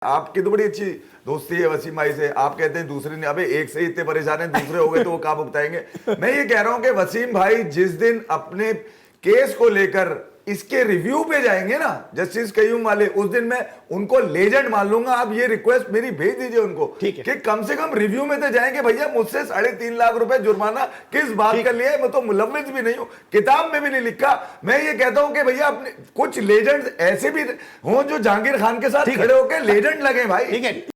आपकी तो बड़ी अच्छी दोस्ती है वसीम भाई से, आप कहते हैं दूसरे ने, अबे एक से ही इतने परेशान हैं, दूसरे हो गए तो वो कहाँ भुगताएंगे। मैं ये कह रहा हूं कि वसीम भाई जिस दिन अपने केस को लेकर इसके रिव्यू पे जाएंगे ना जस्टिस कयूम वाले, उस दिन मैं उनको लेजेंड मान लूंगा। आप ये रिक्वेस्ट मेरी भेज दीजिए उनको कि कम से कम रिव्यू में तो जाएंगे। भैया मुझसे 3.5 लाख रुपए जुर्माना किस बात का लिया है? मैं तो मुलव्विज भी नहीं हूं, किताब में भी नहीं लिखा। मैं ये कहता हूं कि भैया अपने कुछ लेजेंड ऐसे भी हों जो जहांगीर खान के साथ खड़े होकर लेजेंड लगे भाई। ठीक है।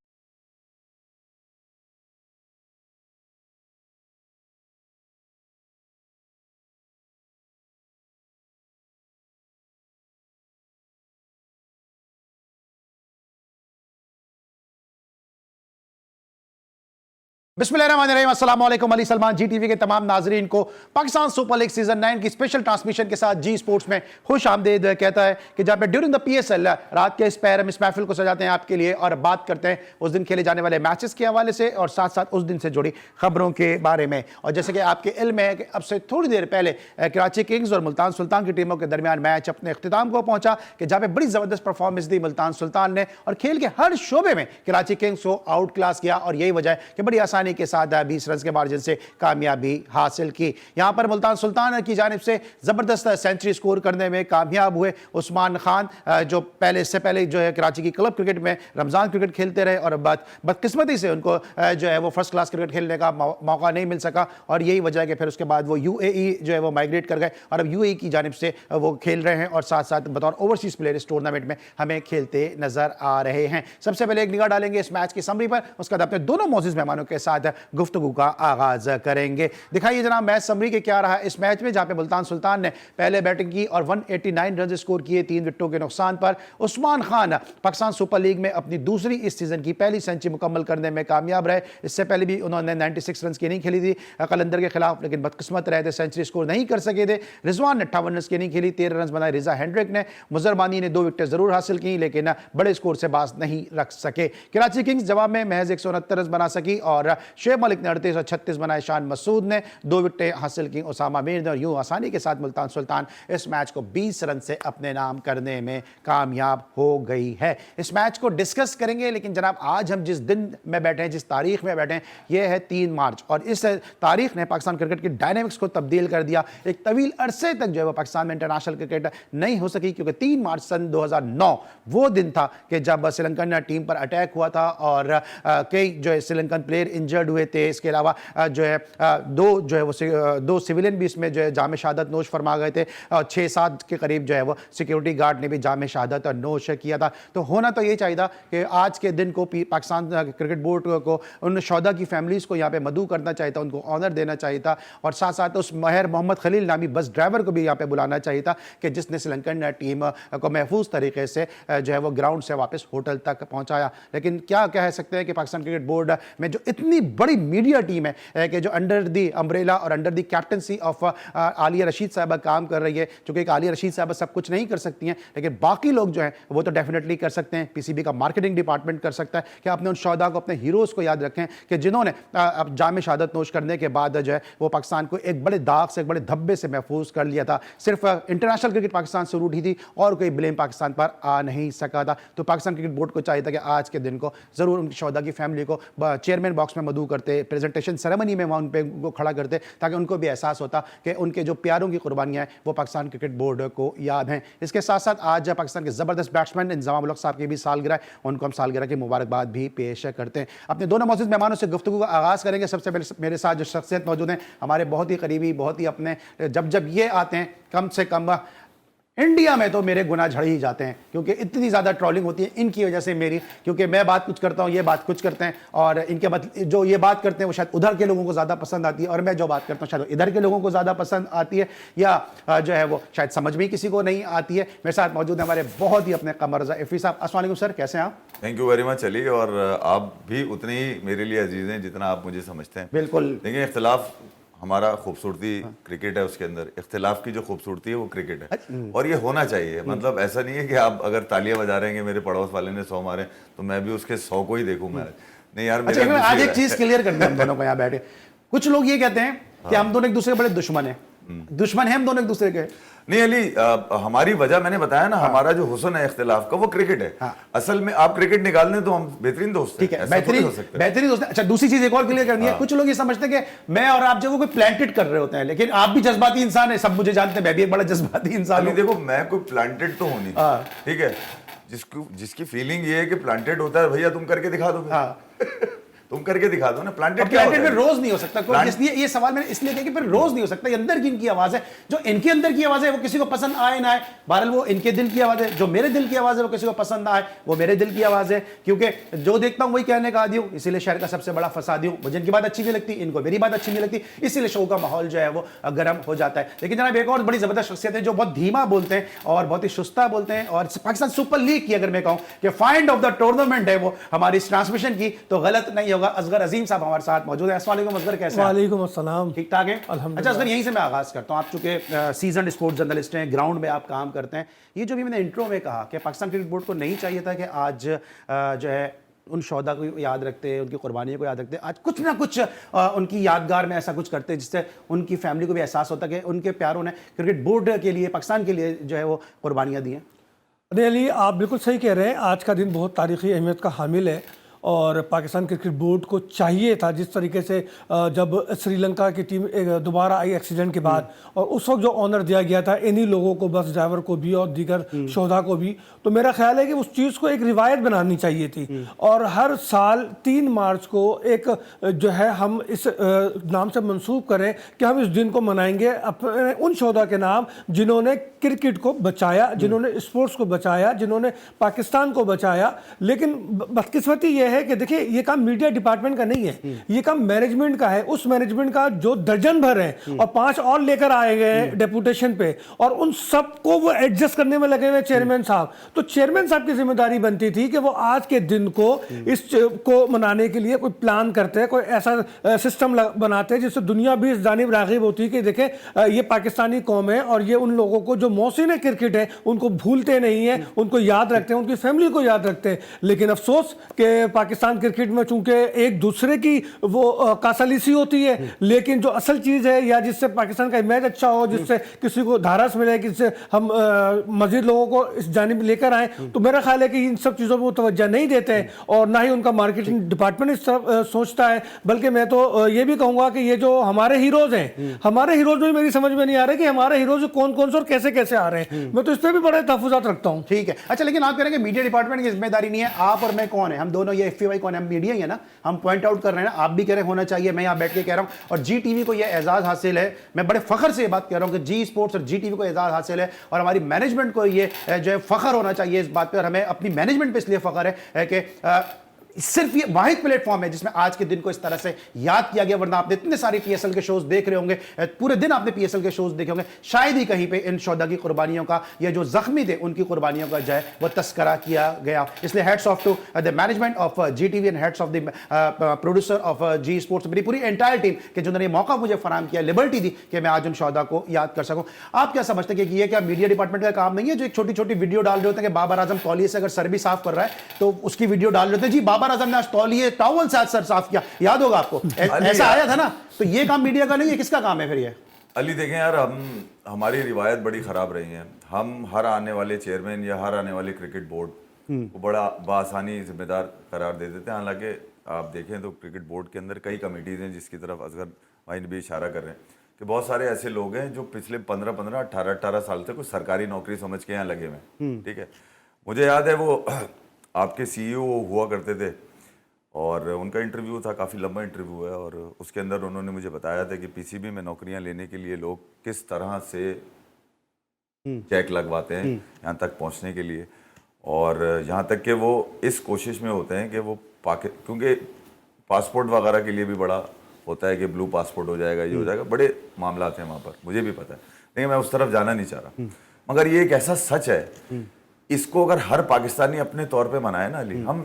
बिस्मिल्लाहिर्रहमानिर्रहीम, अस्सलाम वालेकुम। अली सलमान जी टीवी के तमाम नाजरीन को पाकिस्तान सुपर लीग सीजन 9 की स्पेशल ट्रांसमिशन के साथ जी स्पोर्ट्स में खुश आमदीद कहता है कि जहाँ पे ड्यूरिंग द PSL रात के इस पैर हम इस महफिल को सजाते हैं आपके लिए और बात करते हैं उस दिन खेले जाने वाले मैचेस के हवाले से और साथ साथ उस दिन से जुड़ी खबरों के बारे में। और जैसे कि आपके इल्म है कि अब से थोड़ी देर पहले कराची किंग्स और मुल्तान सुल्तान की टीमों के दरमियान मैच अपने अख्तिताम को पहुंचा कि जहाँ पे बड़ी जबरदस्त परफॉर्मेंस दी मुल्तान सुल्तान ने और खेल के हर शोबे में कराची किंग्स को आउट क्लास किया और यही वजह है कि बड़ी आसानी के साथ 20 रन के मार्जिन से कामयाबी हासिल की। यहां पर मुल्तान सुल्तान की जानिब से जबरदस्त सेंचुरी स्कोर करने में कामयाब हुए उस्मान खान, जो इससे पहले जो है कराची की क्लब क्रिकेट में रमजान क्रिकेट खेलते रहे और बदकिस्मती से उनको जो है वो फर्स्ट क्लास क्रिकेट खेलने का मौका नहीं मिल सका और यही वजह है कि फिर उसके बाद वो UAE जो है वो माइग्रेट कर गए और अब UAE की जानिब से वो खेल रहे हैं और साथ साथ बतौर ओवरसीज प्लेयर इस टूर्नामेंट में हमें खेलते नजर आ रहे हैं। सबसे पहले एक निगाह डालेंगे इस मैच की समरी पर, उसके बाद अपने दोनों मौजूद मेहमानों के साथ गुफ्तगू का आगाज करेंगे। दिखाइए जनाब मैच समरी के क्या रहा इस मैच में, जहां पे मुल्तान सुल्तान ने पहले बैटिंग की और 189 रन स्कोर किए 3 विकेटों के नुकसान पर। उस्मान खान पाकिस्तान सुपर लीग में अपनी दूसरी इस सीजन की पहली सेंचुरी मुकम्मल करने में कामयाब रहे। इससे पहले भी उन्होंने 96 रन की नहीं खेली थी कलंदर के खिलाफ, लेकिन बदकिस्मत रहे थे, सेंचुरी स्कोर नहीं कर सके थे। रिजवान ने 58 रन की नहीं खेली, 13 रन बनाए रिजा हेंड्रिक ने। मुजरबानी ने 2 विकेट जरूर हासिल की लेकिन बड़े स्कोर से बाज नहीं रख सके। कराची किंग्स जवाब में महज 169 रन बना सकी और शेख मलिक ने 38 और 36 बनाए। शान मसूद ने 2 विकेटें हासिल की, उसामा मीर ने, और यूं आसानी के साथ मुल्तान सुल्तान इस मैच को 20 रन से अपने नाम करने में कामयाब हो गई है। इस मैच को डिस्कस करेंगे, लेकिन जनाब आज हम जिस दिन में बैठे हैं, जिस तारीख में बैठे हैं, यह है 3 मार्च और इस तारीख ने पाकिस्तान क्रिकेट की डायनेमिक्स को तब्दील कर दिया। एक तवील अरसे तक जो है वो पाकिस्तान में इंटरनेशनल क्रिकेट नहीं हो सकी क्योंकि 3 मार्च सन 2009 वो दिन था कि जब श्रीलंकन टीम पर अटैक हुआ था और कई जो है श्रीलंकन प्लेयर इंजर्ड हुए थे। इसके अलावा जो है दो सिविलियन भी इसमें जो है जामे शहादत नोश फरमा गए थे और 6-7 के करीब जो है वो सिक्योरिटी गार्ड ने भी जामे शहादत नोश किया था। तो होना तो ये चाहिए था कि आज के दिन को पाकिस्तान क्रिकेट बोर्ड को उन शौदा की फैमिलीज को यहाँ पे मदू करना चाहिए था, उनको ऑनर देना चाहिए था और साथ साथ उस महर मोहम्मद खलील नामी बस ड्राइवर को भी यहाँ पे बुलाना चाहिए था कि जिसने श्रीलंकन टीम को महफूज तरीके से जो है वो ग्राउंड से वापस होटल तक पहुँचाया। लेकिन क्या कह सकते हैं कि पाकिस्तान क्रिकेट बोर्ड में जो इतनी बड़ी मीडिया टीम है कि जो अंडर दी अम्ब्रेला और under the captaincy of Alia Rashid साहबा काम कर रही है, क्योंकि एक आलिया रशीद साहबा सब कुछ नहीं कर सकती हैं लेकिन बाकी लोग जो हैं वो तो डेफिनेटली कर सकते हैं। PCB का मार्केटिंग डिपार्टमेंट कर सकता है कि अपने उन शौदा को, अपने हीरोज को याद रखें कि जिन्होंने अब जामे शहादत नोश करने के बाद जो है वो पाकिस्तान को एक बड़े दाग से, एक बड़े धब्बे से महफूज कर लिया था। सिर्फ इंटरनेशनल क्रिकेट पाकिस्तान से उठी थी और कोई ब्लेम पाकिस्तान पर आ नहीं सका था। तो पाकिस्तान क्रिकेट बोर्ड को चाहिए था कि आज के दिन को जरूर उनकी शौदा की फैमिली को चेयरमैन बॉक्स में मदू करते, प्रेजेंटेशन सेरेमनी में उन पे को खड़ा करते ताकि उनको भी एहसास होता कि उनके जो प्यारों की कुर्बानियां हैं वो पाकिस्तान क्रिकेट बोर्ड को याद हैं। इसके साथ साथ आज पाकिस्तान के ज़बरदस्त बैट्समैन इंज़माम उल हक साहब की भी सालगिरह है, उनको हम सालगिरह की मुबारकबाद भी पेश करते हैं। अपने दोनों मौजूद मेहमानों से गुफ्तगू का आगाज़ करेंगे। सबसे पहले मेरे साथ जो शख्सियत मौजूद हैं, हमारे बहुत ही करीबी, बहुत ही अपने, जब ये आते हैं कम से कम इंडिया में तो मेरे गुनाह झड़ ही जाते हैं क्योंकि इतनी ज़्यादा ट्रोलिंग होती है इनकी वजह से मेरी, क्योंकि मैं बात कुछ करता हूँ, ये बात कुछ करते हैं और इनके जो ये बात करते हैं वो शायद उधर के लोगों को ज़्यादा पसंद आती है और मैं जो बात करता हूँ शायद इधर के लोगों को ज़्यादा पसंद आती है या जो है वो शायद समझ में किसी को नहीं आती है। मेरे साथ मौजूद है हमारे बहुत ही अपने कमर रज़ा इफ़ी साहब। अस्सलाम वालेकुम सर, कैसे हैं आप? Thank you very much Ali, और आप भी उतने ही मेरे लिए अजीज़ हैं जितना आप मुझे समझते हैं। बिल्कुल। लेकिन इख्तिलाफ हमारा खूबसूरती क्रिकेट है, उसके अंदर इख्तिलाफ की जो खूबसूरती है वो क्रिकेट है और ये होना चाहिए। मतलब ऐसा नहीं है कि आप अगर तालियां बजा रहे हैं कि मेरे पड़ोस वाले ने 100 मारे तो मैं भी उसके 100 को ही देखूं मैच, नहीं यार। अच्छा, आज एक चीज क्लियर करते हैं हम दोनों को यहाँ बैठे। कुछ लोग ये कहते हैं कि हम दोनों एक दूसरे के बड़े दुश्मन हैं, दुश्मन है हम दोनों एक दूसरे के। नहीं अली, हमारी वजह मैंने बताया ना, हमारा जो हुस्न है इख्तिलाफ का वो क्रिकेट है। असल में आप क्रिकेट निकाल दें तो हम बेहतरीन दोस्त हैं। ठीक है, बेहतरीन दोस्त। अच्छा, दूसरी चीज एक और क्लियर करनी है। कुछ लोग ये समझते हैं कि मैं और आप जो वो कोई प्लांटेड कर रहे होते हैं, लेकिन आप भी जज्बाती इंसान है, सब मुझे जानते हैं, मैं भी एक बड़ा जज्बाती इंसान हूं। देखो मैं कोई प्लांटेड तो हूं नहीं, ठीक है, जिसकी फीलिंग ये है कि प्लांटेड होता है, भैया तुम करके दिखा दो। तुम करके दिखा दो ना। प्लांटेड में रोज नहीं हो सकता कोई, इसलिए ये सवाल मैंने इसलिए किया कि फिर रोज नहीं हो सकता। ये अंदर की इनकी आवाज है, जो इनके अंदर की आवाज है वो किसी को पसंद आए ना आए, बहरहाल वो इनके दिल की आवाज है। जो मेरे दिल की आवाज है वो किसी को पसंद ना आए, वो मेरे दिल की आवाज है। क्योंकि जो देखता हूं वही कहने का आदी हूं, इसीलिए शहर का सबसे बड़ा फसादी हूं। मुझे इनकी बात अच्छी नहीं लगती, इनको मेरी बात अच्छी नहीं लगती, इसीलिए शो का माहौल जो है वो गर्म हो जाता है। लेकिन जनाब एक और बड़ी जबरदस्त शख्सियत है जो बहुत धीमा बोलते हैं और बहुत ही सुस्ता बोलते हैं। और पाकिस्तान सुपर लीग की अगर मैं कहूं कि फाइंड ऑफ द टूर्नामेंट है वो हमारी ट्रांसमिशन की, तो गलत नहीं होगा। असगर अजीम साहब हमारे साथ मौजूद है। अस्सलाम वालेकुम असगर, कैसे हैं? वालेकुम अस्सलाम। ठीक ठाक है अल्हम्दुलिल्लाह। अच्छा असगर, यहीं से मैं आगाज करता हूं। आप चूंकि सीजन स्पोर्ट्स जर्नलिस्ट हैं, ग्राउंड में आप काम करते हैं, ये जो भी मैंने इंट्रो में कहा कि पाकिस्तान क्रिकेट बोर्ड को नहीं चाहिए था कि आज जो है उन शोहदा को याद रखते, उनकी कुर्बानियों को याद रखते, आज कुछ ना कुछ उनकी यादगार में ऐसा कुछ करते जिससे उनकी फैमिली को भी एहसास होता कि उनके प्यारों ने क्रिकेट बोर्ड के लिए, पाकिस्तान के लिए जो है वो कुर्बानियां दी हैं। अरे अली, आप बिल्कुल सही कह रहे हैं। आज का दिन बहुत तारीखी अहमियत का हामिल है और पाकिस्तान क्रिकेट बोर्ड को चाहिए था, जिस तरीके से जब श्रीलंका की टीम दोबारा आई एक्सीडेंट के बाद, और उस वक्त जो ऑनर दिया गया था इन्हीं लोगों को, बस ड्राइवर को भी और दीगर शोधा को भी, तो मेरा ख्याल है कि उस चीज़ को एक रिवायत बनानी चाहिए थी। और हर साल 3 मार्च को एक जो है हम इस नाम से मंसूब करें कि हम इस दिन को मनाएंगे अपने उन शोधा के नाम जिन्होंने क्रिकेट को बचाया, जिन्होंने स्पोर्ट्स को बचाया, जिन्होंने पाकिस्तान को बचाया। लेकिन बदकिस्मती ये है कि देखिए, ये काम मीडिया डिपार्टमेंट का नहीं है, ये काम मैनेजमेंट का है। उस मैनेजमेंट का जो दर्जन भर है और 5 और लेकर आए गए हैं डेपुटेशन पे, और उन सबको वो एडजस्ट करने में लगे हुए चेयरमैन साहब। तो चेयरमैन साहब की जिम्मेदारी बनती थी कि वो आज के दिन को इस को मनाने के लिए कोई प्लान करते, कोई ऐसा सिस्टम बनाते जिससे दुनिया भी इस जानिब राग़िब होती कि देखें ये पाकिस्तानी कौम है और ये उन लोगों को जो मौसीन क्रिकेट है उनको भूलते नहीं है, उनको याद रखते हैं, उनकी फैमिली को याद रखते हैं। लेकिन अफसोस कि पाकिस्तान क्रिकेट में चूंकि एक दूसरे की वो कासालिसी होती है, लेकिन जो असल चीज़ है या जिससे पाकिस्तान का इमेज अच्छा हो, जिससे किसी को धारस मिले, जिससे हम मजीद लोगों को इस जानिब लेकर आए, तो मेरा ख्याल है कि इन सब चीज़ों पर तवज्जो नहीं देते हैं और ना ही उनका मार्केटिंग डिपार्टमेंट इस तरफ सोचता है। बल्कि मैं तो ये भी कहूँगा कि ये जो हमारे हीरोज़ हैं, हमारे हीरोज़ में मेरी समझ में नहीं आ रहा कि हमारे हीरोज़ कौन कौन से और कैसे कैसे आ रहे हैं। मैं तो इस पर भी बड़े तहफ़्फ़ुज़ात रखता हूँ। ठीक है, अच्छा, लेकिन आप कह रहे हैं कि मीडिया डिपार्टमेंट की जिम्मेदारी नहीं है। आप और मैं कौन है? हम दोनों, ये FPY कौन है? हम मीडिया ही है ना। हम पॉइंट आउट कर रहे हैं ना, आप भी कह रहे होना चाहिए, मैं यहाँ बैठ के कह रहा हूँ। और GTV को यह एजाज हासिल है, मैं बड़े फख्र से ये बात कह रहा हूँ कि जी स्पोर्ट्स और GTV को एजाज हासिल है, और हमारी मैनेजमेंट को ये जो है फख्र होना चाहिए इस बात पर। और हमें अपनी मैनेजमेंट पे इसलिए फख्र है कि सिर्फ ये वाहिद प्लेटफॉर्म है जिसमें आज के दिन को इस तरह से याद किया गया। वरना आपने इतने सारे PSL के शोज देख रहे होंगे, पूरे दिन आपने PSL के शोज देखे होंगे, शायद ही कहीं पे इन शोधा की कुर्बानियों का या जो जख्मी थे उनकी कुर्बानियों का जो है वो तस्करा किया गया। इसलिए heads of to the management of GTV and heads of the producer of G sports, मेरी पूरी एंटायर टीम के जिन्होंने मौका मुझे फराम किया, लिबर्टी दी कि मैं आज उन शोधा को याद कर सकूं। आप क्या समझते हैं कि ये क्या मीडिया डिपार्टमेंट का काम नहीं है, जो एक छोटी छोटी वीडियो डाल रहे होते हैं कि बाबर आजम तौलिए से अगर सर भी साफ कर रहा है तो उसकी वीडियो डाल रहे होते हैं, जी बाबर आजम ने आज तौलिए टॉवल से सर साफ किया, याद होगा आपको, ऐसा आया था ना। तो ये काम मीडिया का नहीं है, किसका काम है फिर ये? अली देखें यार, हमारी रिवायत बड़ी ख़राब रही है। हम हर आने वाले चेयरमैन या हर आने वाले क्रिकेट बोर्ड को बड़ा बासानी जिम्मेदार करार दे देते हैं। हालांकि आप देखें तो क्रिकेट बोर्ड के अंदर कई कमेटीज़ हैं जिसकी तरफ असगर भाई ने भी इशारा कर रहे हैं कि बहुत सारे ऐसे लोग हैं जो पिछले 15-15, 18-18 साल से कोई सरकारी नौकरी समझ के यहाँ लगे हुए। ठीक है, मुझे याद है वो आपके CEO हुआ करते थे और उनका इंटरव्यू था, काफ़ी लंबा इंटरव्यू है, और उसके अंदर उन्होंने मुझे बताया था कि PCB में नौकरियां लेने के लिए लोग किस तरह से चेक लगवाते हैं यहाँ तक पहुँचने के लिए, और यहाँ तक कि वो इस कोशिश में होते हैं कि वो क्योंकि पासपोर्ट वगैरह के लिए भी बड़ा होता है कि ब्लू पासपोर्ट हो जाएगा, ये हो जाएगा, बड़े मामला हैं वहाँ पर, मुझे भी पता है, लेकिन मैं उस तरफ जाना नहीं चाह रहा। मगर ये एक ऐसा सच है, इसको अगर हर पाकिस्तानी अपने तौर पे मनाए ना अली, हम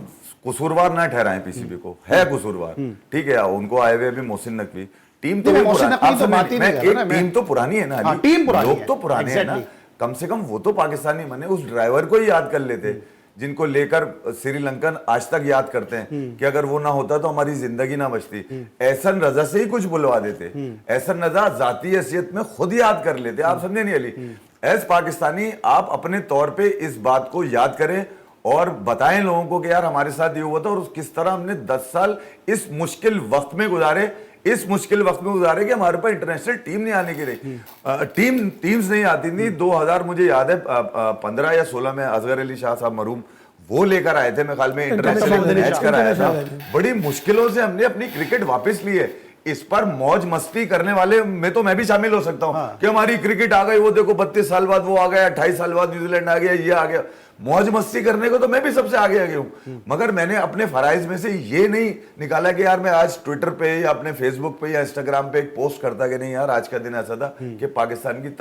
कसूरवार ना ठहराएं PCB को, है कसूरवार, ठीक है, उनको आए हुए भी मोहसिन नकवी, टीम तो टीम तो पुरानी है ना, लोग तो पुराने हैं ना, कम से कम वो तो पाकिस्तानी बने, उस ड्राइवर को ही याद कर लेते जिनको लेकर श्रीलंकन आज तक याद करते हैं कि अगर वो ना होता तो हमारी जिंदगी ना बचती। एहसन रजा से ही कुछ बुलवा देते। एहसन रजा जाती हैसियत में खुद याद कर लेते। आप समझे नहीं अली? एज पाकिस्तानी आप अपने तौर पे इस बात को याद करें और बताएं लोगों को कि यार हमारे साथ ये हुआ था और किस तरह हमने 10 साल इस मुश्किल वक्त में गुजारे, कि हमारे पास इंटरनेशनल टीम नहीं आने की रही। टीम्स नहीं आती थी। 2000 मुझे याद है 15 या 16 में असगर अली शाह साहब मरहूम वो लेकर आए थे, मेरे ख्याल में इंटरनेशनल मैच कराया था। बड़ी मुश्किलों से हमने अपनी क्रिकेट वापस ली है। इस पर मौज मस्ती करने वाले में तो मैं भी शामिल हो सकता हूं कि हमारी क्रिकेट आ गई, वो देखो 32 साल बाद वो आ गया, 28 साल बाद न्यूजीलैंड आ गया, ये आ गया। मौज मस्ती करने को तो मैं भी सबसे आगे हूं, मगर मैंने अपने फराइज में से ये नहीं निकाला कि यार मैं आज ट्विटर पे या अपने फेसबुक पे या इंस्टाग्राम पे एक पोस्ट करता कि नहीं यार आज का दिन ऐसा था कि पाकिस्तान की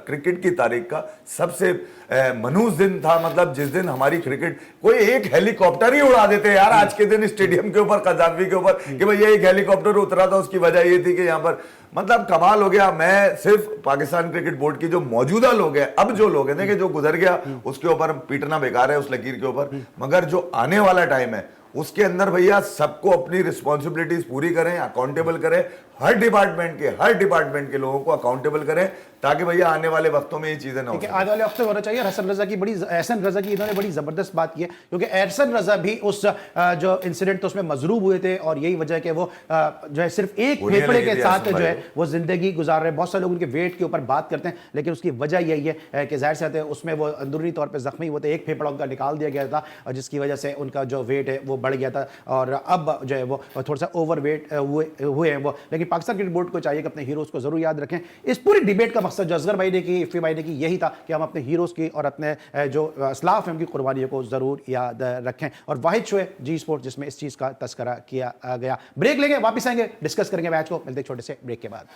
क्रिकेट की तारीख का सबसे मनहूस दिन था। मतलब जिस दिन हमारी क्रिकेट कोई एक हेलीकॉप्टर ही उड़ा देते यार आज के दिन स्टेडियम के ऊपर, कजाफी के ऊपर, कि भैया एक हेलीकॉप्टर उतरा था, उसकी वजह ये थी कि यहाँ पर मतलब कमाल हो गया। मैं सिर्फ पाकिस्तान क्रिकेट बोर्ड की जो मौजूदा लोग हैं, अब जो लोग हैं कि जो गुजर गया उसके ऊपर पीटना बेकार है उस लकीर के ऊपर, मगर जो आने वाला टाइम है उसके अंदर भैया सबको अपनी रिस्पॉन्सिबिलिटीज पूरी करें, अकाउंटेबल करें, हर डिपार्टमेंट के लोगों को अकाउंटेबल करें ताकि भैया आने वाले वक्तों में ये चीजें ना हो। आने वाले वक्त में होना चाहिए। एहसन रजा की इन्होंने बड़ी जबरदस्त बात की है, क्योंकि एहसन रजा भी उस जो इंसिडेंट तो उसमें मजरूब हुए थे और यही वजह है कि वो जो है सिर्फ एक फेफड़े के साथ जो है वो जिंदगी गुजार रहे हैं। बहुत सारे लोग उनके वेट के ऊपर बात करते हैं, लेकिन उसकी वजह यही है कि जाहिर से उसमें वो अंदरूनी तौर पर जख्मी हुए थे, एक फेफड़ा उनका निकाल दिया गया था और जिसकी वजह से उनका जो वेट है वो बढ़ गया था और अब जो है वो थोड़ा सा ओवर वेट हुए हैं वो। लेकिन पाकिस्तान क्रिकेट बोर्ड को चाहिए कि अपने हीरोज को जरूर याद रखें। इस पूरी डिबेट का मकसद जो असगर भाई ने की, इफ्ती भाई ने की, यही था कि हम अपने हीरोज की और अपने जो असलाफ हैं उनकी कुर्बानियों को जरूर याद रखें। और वाहिद शो है जी स्पोर्ट जिसमें इस चीज का तस्करा किया गया। ब्रेक लेंगे, वापस आएंगे, डिस्कस करेंगे मैच को। मिलते हैं छोटे से ब्रेक के बाद।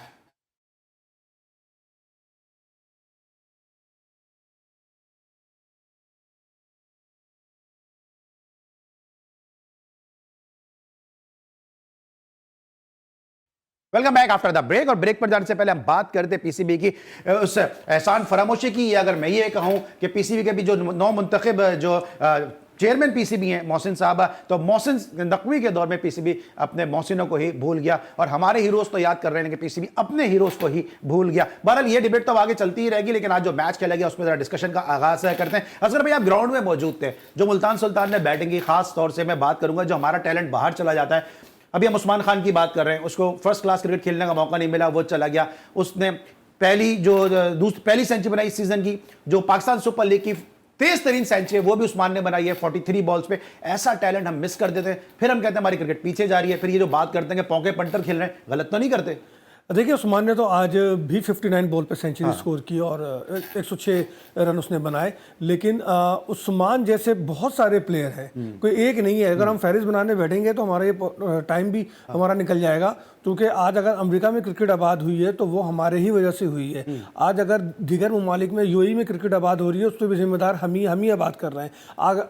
Welcome back after the break. और ब्रेक पर जाने से पहले हम बात करते पीसीबी की उस एहसान फरामोशी की, या अगर मैं ये कहूं कि पीसीबी के भी जो नौ मुंतखब जो चेयरमैन पीसीबी हैं मोहसिन साहब, तो मोहसिन नकवी के दौर में पीसीबी अपने मोहसिनों को ही भूल गया और हमारे हीरोज तो याद कर रहे हैं कि पीसीबी अपने हीरोज को ही भूल गया। बहरहाल ये डिबेट तो आगे चलती ही रहेगी, लेकिन आज जो मैच खेला गया उसमें जरा डिस्कशन का आगाज करते हैं। असगर भाई आप ग्राउंड में मौजूद थे, जो मुल्तान सुल्तान ने बैटिंग की, खास तौर से मैं बात करूंगा जो हमारा टैलेंट बाहर चला जाता है। अभी हम उस्मान खान की बात कर रहे हैं, उसको फर्स्ट क्लास क्रिकेट खेलने का मौका नहीं मिला, वो चला गया। उसने पहली सेंचुरी बनाई इस सीजन की, जो पाकिस्तान सुपर लीग की तेज तरीन सेंचुरी वो भी उस्मान ने बनाई है 43 बॉल्स पे। ऐसा टैलेंट हम मिस कर देते हैं, फिर हम कहते हैं हमारी क्रिकेट पीछे जा रही है। फिर ये जो बात करते हैं कि पौके पंटर खेल रहे हैं, गलत तो नहीं करते? देखिए उस्मान ने तो आज भी 59 बॉल पे सेंचुरी स्कोर की और 106 रन उसने बनाए, लेकिन उस्मान जैसे बहुत सारे प्लेयर हैं, कोई एक नहीं है। अगर हम फहरिस्त बनाने बैठेंगे तो हमारा ये टाइम भी हमारा निकल जाएगा, क्योंकि आज अगर अमेरिका में क्रिकेट आबाद हुई है तो वो हमारे ही वजह से हुई है। आज अगर दीगर ममालिक में यूएई में क्रिकेट आबाद हो रही है उसको भी जिम्मेदार हम ही आबाद कर रहे हैं।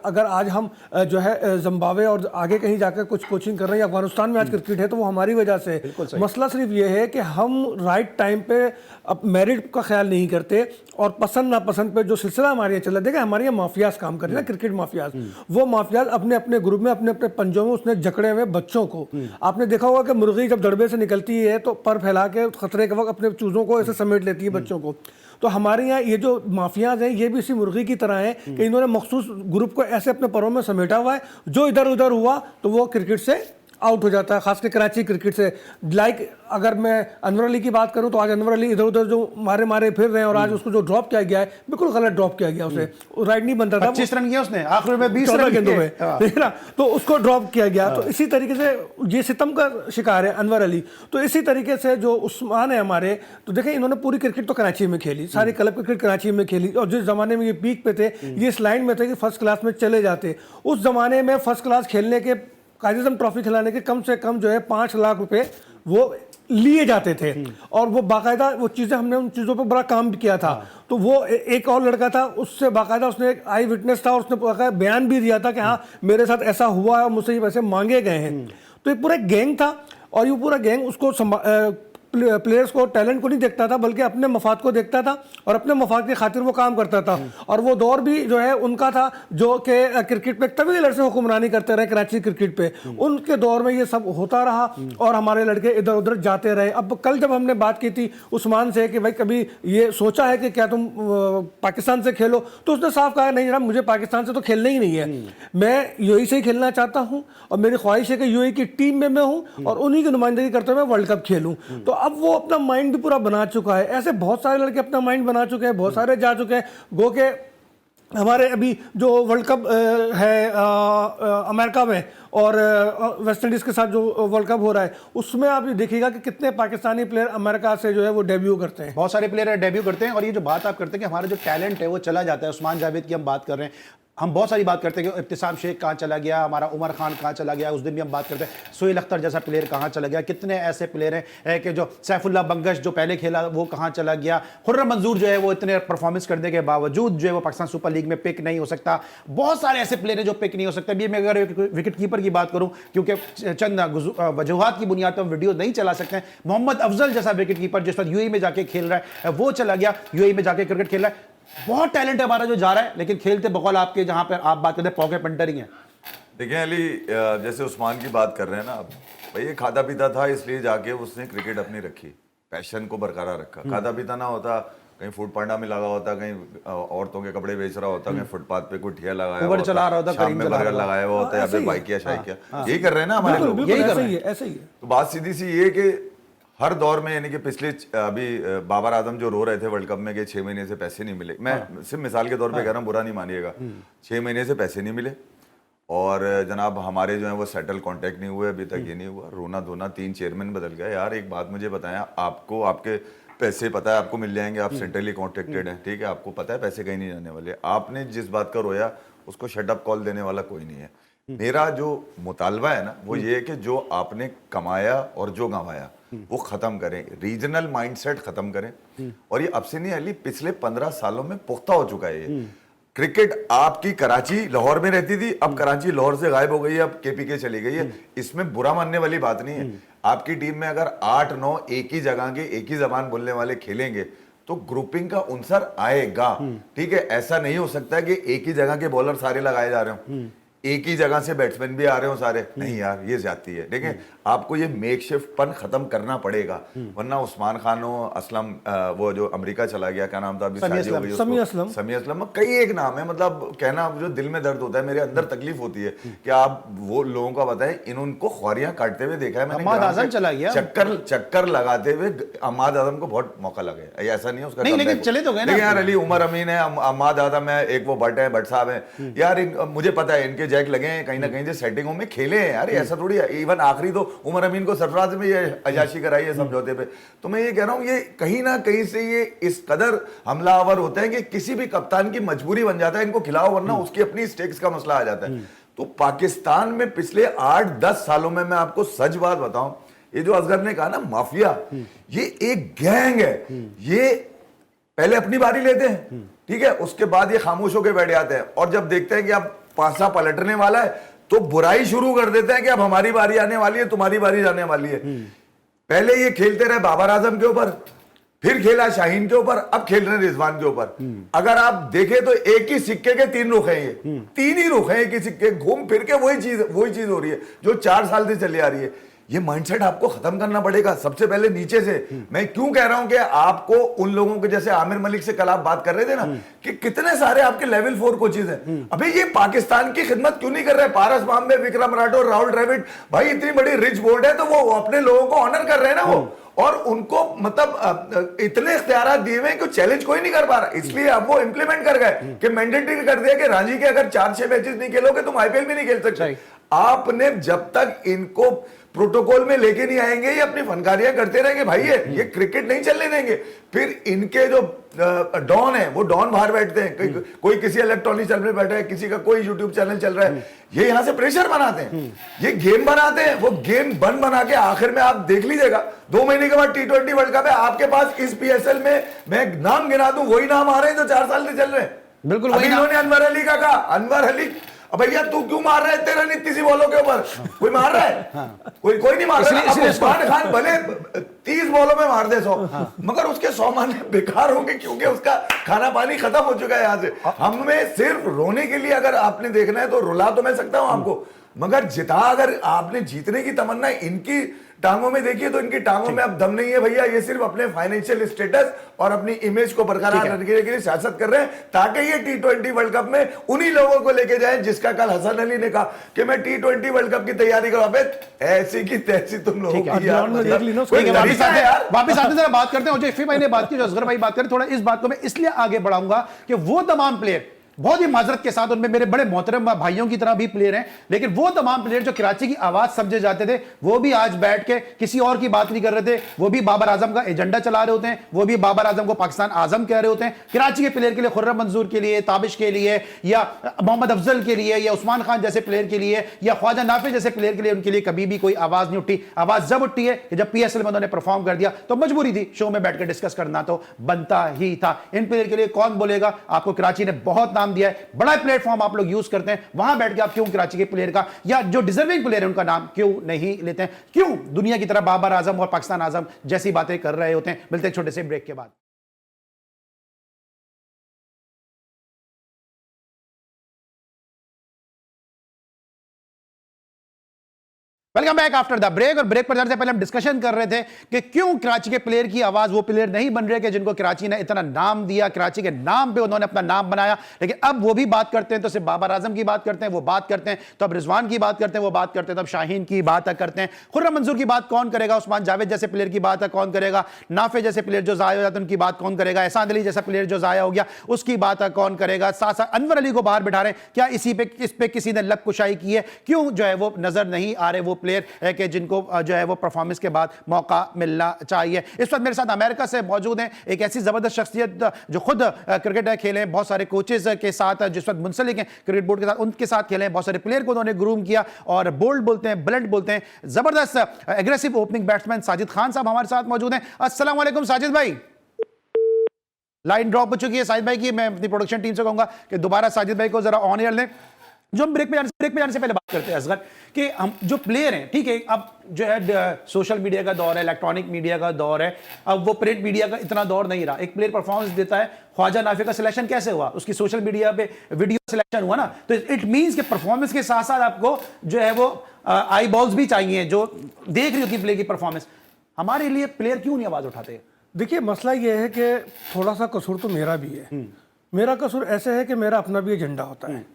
अगर आज हम जो है जिम्बाब्वे और आगे कहीं जाकर कुछ कोचिंग कर रहे हैं, अफगानिस्तान में आज क्रिकेट है तो वो हमारी वजह से। मसला सिर्फ ये है कि हम राइट टाइम पे अब मेरिट का ख्याल नहीं करते और पसंद नापसंद पे जो सिलसिला हमारे यहाँ चल रहा है। देखिए हमारे यहाँ माफियाज काम कर रहे हैं, क्रिकेट माफियाज, वो माफियाज अपने अपने ग्रुप में अपने अपने पंजों में उसने जकड़े हुए बच्चों को। आपने देखा होगा कि मुर्गी जब दड़बे से निकलती है तो पर फैला के खतरे के वक्त अपने चूजों को ऐसे समेट लेती है बच्चों को। तो हमारे यहाँ ये जो माफियाज हैं ये भी इसी मुर्गी की तरह हैं कि इन्होंने मखसूस ग्रुप को ऐसे अपने परों में समेटा हुआ है, जो इधर उधर हुआ तो वो क्रिकेट से आउट हो जाता है, खासकर कराची क्रिकेट से। लाइक अगर मैं अनवर अली की बात करूं तो आज अनवर अली इधर उधर जो मारे फिर रहे हैं और आज उसको जो ड्रॉप किया गया है बिल्कुल गलत ड्रॉप किया गया, उसे राइट नहीं बनता था। 25 रन किया उसने आखिर में, 20 रन गेंदों में, ठीक है ना, तो उसको ड्रॉप किया गया। तो इसी तरीके से ये सितम का शिकार है अनवर अली। तो इसी तरीके से जो उस्मान है हमारे, तो देखिए इन्होंने पूरी क्रिकेट तो कराची में खेली, सारी क्लब क्रिकेट कराची में खेली और जिस जमाने में ये पीक पे थे, ये इस लाइन में थे कि फर्स्ट क्लास में चले जाते। उस जमाने में फर्स्ट क्लास खेलने के, कायद आज़म ट्रॉफी खिलाने के कम से कम जो है 5 लाख रुपए वो लिए जाते थे और वो बाकायदा वो चीज़ें, हमने उन चीज़ों पर बड़ा काम भी किया था। तो वो एक और लड़का था, उससे बाकायदा उसने एक आई विटनेस था और उसने बाकायदा बयान भी दिया था कि हाँ मेरे साथ ऐसा हुआ है और मुझसे ये पैसे मांगे गए हैं। तो ये पूरा गैंग था और ये पूरा गैंग उसको प्लेयर्स को, टैलेंट को नहीं देखता था, बल्कि अपने मफाद को देखता था और अपने मफाद की खातिर वो काम करता था। और वो दौर भी जो है उनका था जो कि क्रिकेट पे तभी लड़के हुक्मरानी करते रहे कराची क्रिकेट पे, उनके दौर में ये सब होता रहा और हमारे लड़के इधर उधर जाते रहे। अब कल जब हमने बात की थी उस्मान से कि भाई कभी ये सोचा है कि क्या तुम पाकिस्तान से खेलो, तो उसने साफ कहा नहीं जनाब, मुझे पाकिस्तान से तो खेलना ही नहीं है, मैं यूएई से ही खेलना चाहता हूं और मेरी ख्वाहिश है कि यूएई की टीम में मैं हूं और उन्हीं की नुमाइंदगी करते हुए मैं वर्ल्ड कप खेलूं। तो अब वो अपना माइंड भी पूरा बना चुका है। ऐसे बहुत सारे लड़के अपना माइंड बना चुके हैं, बहुत सारे जा चुके हैं। गो के हमारे अभी जो वर्ल्ड कप है अमेरिका में और वेस्ट इंडीज़ के साथ जो वर्ल्ड कप हो रहा है, उसमें आप ये देखिएगा कि कितने पाकिस्तानी प्लेयर अमेरिका से जो है वो डेब्यू करते हैं। बहुत सारे प्लेयर डेब्यू करते हैं। और ये जो बात आप करते हैं कि हमारा जो टैलेंट है वो चला जाता है, उस्मान जावेद की हम बात कर रहे हैं, हम बहुत सारी बात करते हैं कि इब्तिसाम शेख कहाँ चला गया, हमारा उमर खान कहाँ चला गया, उस दिन भी हम बात करते हैं सोहेल अख्तर जैसा प्लेयर कहाँ चला गया, कितने ऐसे प्लेयर हैं कि जो सैफुल्लाह बंगश जो पहले खेला वो कहाँ चला गया, खुर्रम मंजूर जो है वो इतने परफॉर्मेंस करने के बावजूद जो है वो पाकिस्तान सुपर लीग में पिक नहीं हो सकता। बहुत सारे ऐसे प्लेयर हैं जो पिक नहीं हो सकते। अभी मैं अगर विकेट कीपर की बात करूँ, क्योंकि चंद वजूहात की बुनियाद पर हम वीडियो नहीं चला सकते हैं, मोहम्मद अफजल जैसा विकेट कीपर जिस वक्त यूएई में जाके खेल रहा है वो चला गया, यूएई में जाके क्रिकेट खेल रहा है। बहुत टैलेंट है हमारा जो जा रहा है, लेकिन खेलते बकौल आपके जहां पर आप बात करते हैं पॉकेट पंटर ही है। देखिए अली, जैसे उस्मान की बात कर रहे हैं ना, अब भाई ये खाता पीता था इसलिए जाके उसने क्रिकेट अपनी रखी, पैशन को बरकरार रखा। खाता पीता ना होता, कहीं फूड पांडा में लगा होता, कहीं औरतों के कपड़े बेच रहा होता, कहीं फुटपाथ पे कोई ठिया लगाया उबर चला रहा होता, शाम में बर्गर लगाया हुआ होता है, या फिर बाइक किया शाही किया, यही कर रहे हैं ना हमारे लोग, यही कर रहे हैं। ऐसे ही है। तो बात सीधी सी ये कि हर दौर में, यानी कि पिछले अभी बाबर आजम जो रो रहे थे वर्ल्ड कप में कि 6 महीने से पैसे नहीं मिले, मैं सिर्फ मिसाल के तौर पे कह रहा हूँ, बुरा नहीं मानिएगा, 6 महीने से पैसे नहीं मिले और जनाब हमारे जो है वो सेटल कांटेक्ट नहीं हुए, अभी तक ये नहीं हुआ, रोना धोना, 3 चेयरमैन बदल गए। यार एक बात मुझे बताया, आपको आपके पैसे पता है आपको मिल जाएंगे, आप सेंट्रली कॉन्ट्रैक्टेड हैं, ठीक है, आपको पता है पैसे कहीं नहीं जाने वाले, आपने जिस बात का रोया उसको शट अप कॉल देने वाला कोई नहीं है। मेरा जो मुतालबा है ना वो ये है कि जो आपने कमाया और जो गंवाया वो खत्म करें, रीजनल माइंडसेट खत्म करें। और ये अब से नहीं अली, पिछले 15 सालों में पुख्ता हो चुका है ये। क्रिकेट आपकी कराची लाहौर में रहती थी, अब कराची लाहौर से गायब हो गई है, अब केपीके चली गई है। इसमें बुरा मानने वाली बात नहीं है। आपकी टीम में अगर 8-9 एक ही जगह के एक ही जबान बोलने वाले खेलेंगे तो ग्रुपिंग का उनसर आएगा, ठीक है। ऐसा नहीं हो सकता कि एक ही जगह के बॉलर सारे लगाए जा रहे हो, एक ही जगह से बैट्समैन भी आ रहे हो सारे, नहीं यार ये ज्यादती है। देखिए आपको ये मेकशिफ्ट पन खत्म करना पड़ेगा, वरना उस्मान खान हो, असलम वो जो अमेरिका चला गया, क्या नाम था अभी, शादी हो गई उसको, समी असलम, कई एक नाम है, मतलब कहना जो दिल में दर्द होता है, मेरे अंदर तकलीफ होती है कि आप वो लोगों का बताएं, इनको ख्वारियां काटते हुए देखा है मैंने, अहमद आजम चला गया, चक्कर लगाते हुए अहमद आजम को बहुत मौका लगा, ऐसा नहीं है उसका, लेकिन चले तो गए ना यार। अली उमर अमीन है, अहमद आजम है, एक वो भट्ट है, भट्ट साहब है यार, मुझे पता है इनके जैक लगे हैं कहीं ना कहीं से सेटिंगों में खेले हैं यार, ऐसा थोड़ी है। इवन आखिरी तो उमर अमीन को सरफराज में ये अजाशी कराई है समझौते पे। तो मैं ये कह रहा हूं ये कहीं ना कहीं से ये इस कदर हमलावर होते हैं कि किसी भी कप्तान की मजबूरी बन जाता है इनको खिलाओ, वरना उसकी अपनी स्टेक्स का मसला आ जाता है। तो पाकिस्तान में पिछले 8-10 सालों में मैं आपको सच बात बताऊं, ये जो असगर ने कहा ना माफिया, ये एक गैंग है। ये पहले अपनी बारी लेते हैं, ठीक है, उसके बाद ये खामोश होकर बैठ जाते हैं और जब देखते हैं कि अब पासा पलटने वाला है तो बुराई शुरू कर देते हैं कि अब हमारी बारी आने वाली है, तुम्हारी बारी जाने वाली है। पहले ये खेलते रहे बाबर आजम के ऊपर, फिर खेला शाहीन के ऊपर, अब खेल रहे रिजवान के ऊपर। अगर आप देखें तो एक ही सिक्के के 3 रुख हैं, ये 3 ही रुख हैं एक ही सिक्के, घूम फिर के वही चीज हो रही है जो 4 साल से चली आ रही है। ये माइंडसेट आपको खत्म करना पड़ेगा सबसे पहले नीचे से। मैं क्यों कह रहा हूं कि आपको उन लोगों के जैसे आमिर मलिक से कल आप बात कर रहे थे ना कि कितने सारे आपके लेवल 4 कोचेज हैं, अभी ये पाकिस्तान की खिदमत क्यों नहीं कर रहे? पारस मामले, विक्रम राठौर, राहुल द्रविड़, भाई इतनी बड़ी रिच बोर्ड है तो वो अपने लोगों को ऑनर कर रहे हैं ना वो, और उनको मतलब इतने इख्तियारात दिए हुए हैं कि चैलेंज कोई नहीं कर पा रहा, इसलिए अब वो इंप्लीमेंट कर गए कि मैंडेटरी कर दिया कि रांची के अगर 4-6 मैचेस नहीं खेलोगे तुम आईपीएल भी नहीं खेल सकते। आपने जब तक इनको प्रोटोकॉल में लेके नहीं आएंगे, ये अपनी फनकारियां करते रहेंगे भाई, ये क्रिकेट नहीं चलने देंगे। फिर इनके जो डॉन है वो डॉन बाहर बैठते हैं, कोई किसी इलेक्ट्रॉनिक चैनल में बैठा है, किसी का कोई यूट्यूब चैनल चल रहा है, ये यहां से प्रेशर बनाते हैं, ये गेम बनाते हैं, वो गेम बन बना के आखिर में आप देख लीजिएगा 2 महीने के बाद T20 वर्ल्ड कप है आपके पास, इस PSL में मैं नाम गिना दूं वही नाम आ रहे हैं जो 4 साल से चल रहे हैं। बिल्कुल अभी इन्होंने अनवर अली का कहा, अनवर अली अब भैया तू क्यों मार रहा है 13 इतनी सी बॉलों के ऊपर? कोई मार रहा है? कोई नहीं मार रहा। अब उस्मान खान भले 30 बॉलों में मार दे 100, मगर उसके 100 मारने बेकार होंगे क्योंकि उसका खाना पानी खत्म हो चुका है यहाँ से। हमें सिर्फ रोने के लिए अगर आपने देखना है तो रुला तो मैं सकता हूं आपको, मगर जिता अगर आपने जीतने की तमन्ना इनकी टांगों में देखिए तो इनकी टांगों में अब दम नहीं है भैया। ये सिर्फ अपने फाइनेंशियल स्टेटस और अपनी इमेज को बरकरार रखने के लिए सियासत कर रहे हैं ताकि ये T20 वर्ल्ड कप में उन्हीं लोगों को लेके जाए जिसका कल हसन अली ने कहा कि मैं T20 वर्ल्ड कप की तैयारी करूं। अबे ऐसी की तैसी तुम लोगों की यार, वापस आते जरा बात करते हैं। जो इफ्फी भाई ने बात की, जो असगर भाई बात करें, थोड़ा इस बात को मैं इसलिए आगे बढ़ाऊंगा कि वो तमाम प्लेयर बहुत ही माजरत के साथ, उनमें मेरे बड़े मोहतरम भाइयों की तरह भी प्लेयर हैं, लेकिन वो तमाम प्लेयर जो कराची की आवाज समझे जाते थे वो भी आज बैठ के किसी और की बात नहीं कर रहे थे। वो भी बाबर आजम का एजेंडा चला रहे होते हैं, वो भी बाबर आजम को पाकिस्तान आजम कह रहे होते हैं। कराची के प्लेयर के लिए, खुर्रम मंजूर के लिए, ताबिश के लिए, या मोहम्मद अफजल के लिए, या उस्मान खान जैसे प्लेयर के लिए, या ख्वाजा नाफे जैसे प्लेयर के लिए, उनके लिए कभी भी कोई आवाज नहीं उठी। आवाज जब उठी है कि जब PSL में उन्होंने परफॉर्म कर दिया तो मजबूरी थी शो में बैठकर डिस्कस करना तो बनता ही था। इन प्लेयर के लिए कौन बोलेगा? आपको कराची ने बहुत नाम दिया है, बड़ा प्लेटफॉर्म आप लोग यूज करते हैं, वहां बैठ के आप क्यों कराची के प्लेयर का या जो डिजर्विंग प्लेयर है उनका नाम क्यों नहीं लेते हैं? क्यों दुनिया की तरह बाबर आजम और पाकिस्तान आजम जैसी बातें कर रहे होते हैं? मिलते हैं छोटे से ब्रेक के बाद। Welcome back after the break. और ब्रेक पर जाने से पहले हम डिस्कशन कर रहे थे कि क्यों कराची के प्लेयर की आवाज वो प्लेयर नहीं बन रहे कि जिनको कराची ने इतना नाम दिया, कराची के नाम पे उन्होंने अपना नाम बनाया। लेकिन अब वो भी बात करते हैं तो सिर्फ बाबर आजम की बात करते हैं, वो बात करते हैं तो अब रिजवान की बात करते हैं, वो बात करते हैं तो अब शाहीन की बात करते हैं। खुर्रम मंजूर की बात कौन करेगा? उस्मान जावेद जैसे प्लेयर की बात कौन करेगा? नाफे जैसे प्लेयर जो जाया हो जाते हैं उनकी बात कौन करेगा? एहसान अली जैसा प्लेयर जो जाया हो गया उसकी बात कौन करेगा? साथ साथ अनवर अली को बाहर बिठा रहे हैं, क्या इस पे किसी ने लक कुशाई की है? क्यों जो है वो नजर नहीं आ रहे वो प्लेयर है कि जिनको जो है वो परफॉर्मेंस के बाद मौका मिलना चाहिए? इस वक्त मेरे साथ अमेरिका से मौजूद हैं एक ऐसी जबरदस्त शख्सियत जो खुद क्रिकेट खेले हैं, बहुत सारे कोचेस के साथ जिस वक्त मुंसलिक हैं क्रिकेट बोर्ड के साथ, उनके साथ खेले हैं, बहुत सारे प्लेयर को उन्होंने ग्रूम किया और बोल्ड बोलते हैं, ब्लंट बोलते हैं, जबरदस्त aggressive opening batsman Sajid Khan साहब हमारे साथ मौजूद हैं। अस्सलाम वालेकुम साजिद भाई। लाइन ड्रॉप हो चुकी है साजिद भाई की, मैं अपनी प्रोडक्शन टीम से कहूंगा कि दोबारा साजिद भाई को जरा ऑन एयर लें। जो हम ब्रेक पे जाने से पहले बात करते हैं असगर कि हम जो प्लेयर हैं, ठीक है, अब जो है सोशल मीडिया का दौर है, इलेक्ट्रॉनिक मीडिया का दौर है, अब वो प्रिंट मीडिया का इतना दौर नहीं रहा। एक प्लेयर परफॉर्मेंस देता है, ख्वाजा नाफे का सिलेक्शन कैसे हुआ? उसकी सोशल मीडिया पे वीडियो सिलेक्शन हुआ ना, तो इट मींस कि परफॉर्मेंस के साथ साथ आपको जो है वो आई बॉल्स भी चाहिए जो देख रही होती है प्लेयर की परफॉर्मेंस। हमारे लिए प्लेयर क्यों नहीं आवाज उठाते? देखिए मसला ये है कि थोड़ा सा कसूर तो मेरा भी है। मेरा कसूर ऐसे है कि मेरा अपना भी एजेंडा होता है।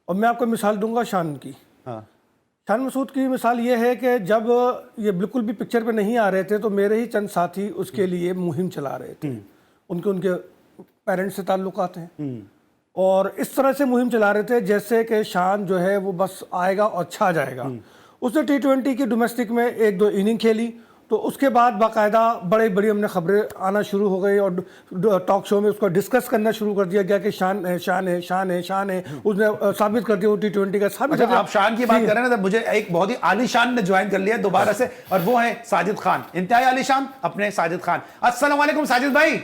और मैं आपको मिसाल दूंगा शान की। शान मसूद की मिसाल ये है कि जब ये बिल्कुल भी पिक्चर पे नहीं आ रहे थे तो मेरे ही चंद साथी उसके लिए मुहिम चला रहे थे। उनके पेरेंट्स से ताल्लुकात हैं और इस तरह से मुहिम चला रहे थे जैसे कि शान जो है वो बस आएगा और छा जाएगा। उसने T20 की डोमेस्टिक में 1-2 इनिंग खेली तो उसके बाद बाकायदा बड़ी बड़ी हमने खबरें आना शुरू हो गई और टॉक शो में उसको डिस्कस करना शुरू कर दिया गया कि शान है, शान है, शान है, शान है। उसने साबित कर दिया वो T20 का साबित कर दिया। आप शान की बात कर रहे हैं ना, तो मुझे एक बहुत ही आलीशान ने ज्वाइन कर लिया दोबारा से, और वो है साजिद खान, इंतहाई आलीशान अपने साजिद खान। अस्सलाम वालेकुम साजिद भाई।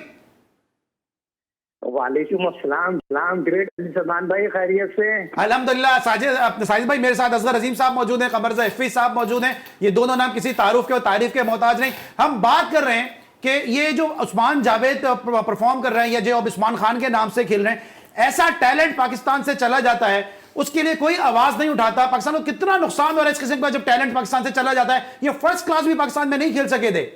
वालेकुम अस्सलाम, सलाम ग्रेट सलमान भाई, खैरियत से? अल्हम्दुलिल्लाह। साजिद भाई मेरे साथ असगर अजीम साहब मौजूद हैं, कमरजा इफ्फी साहब मौजूद हैं। ये दोनों नाम किसी तारुफ के और तारीफ के मोहताज नहीं। हम बात कर रहे हैं कि ये जो उस्मान जावेद परफॉर्म कर रहे हैं या जो अब उस्मान खान के नाम से खेल रहे हैं, ऐसा टैलेंट पाकिस्तान से चला जाता है, उसके लिए कोई आवाज नहीं उठाता। पाकिस्तान को कितना नुकसान हो रहा है इस किस्म का जब टैलेंट पाकिस्तान से चला जाता है। ये फर्स्ट क्लास भी पाकिस्तान में नहीं खेल सके थे।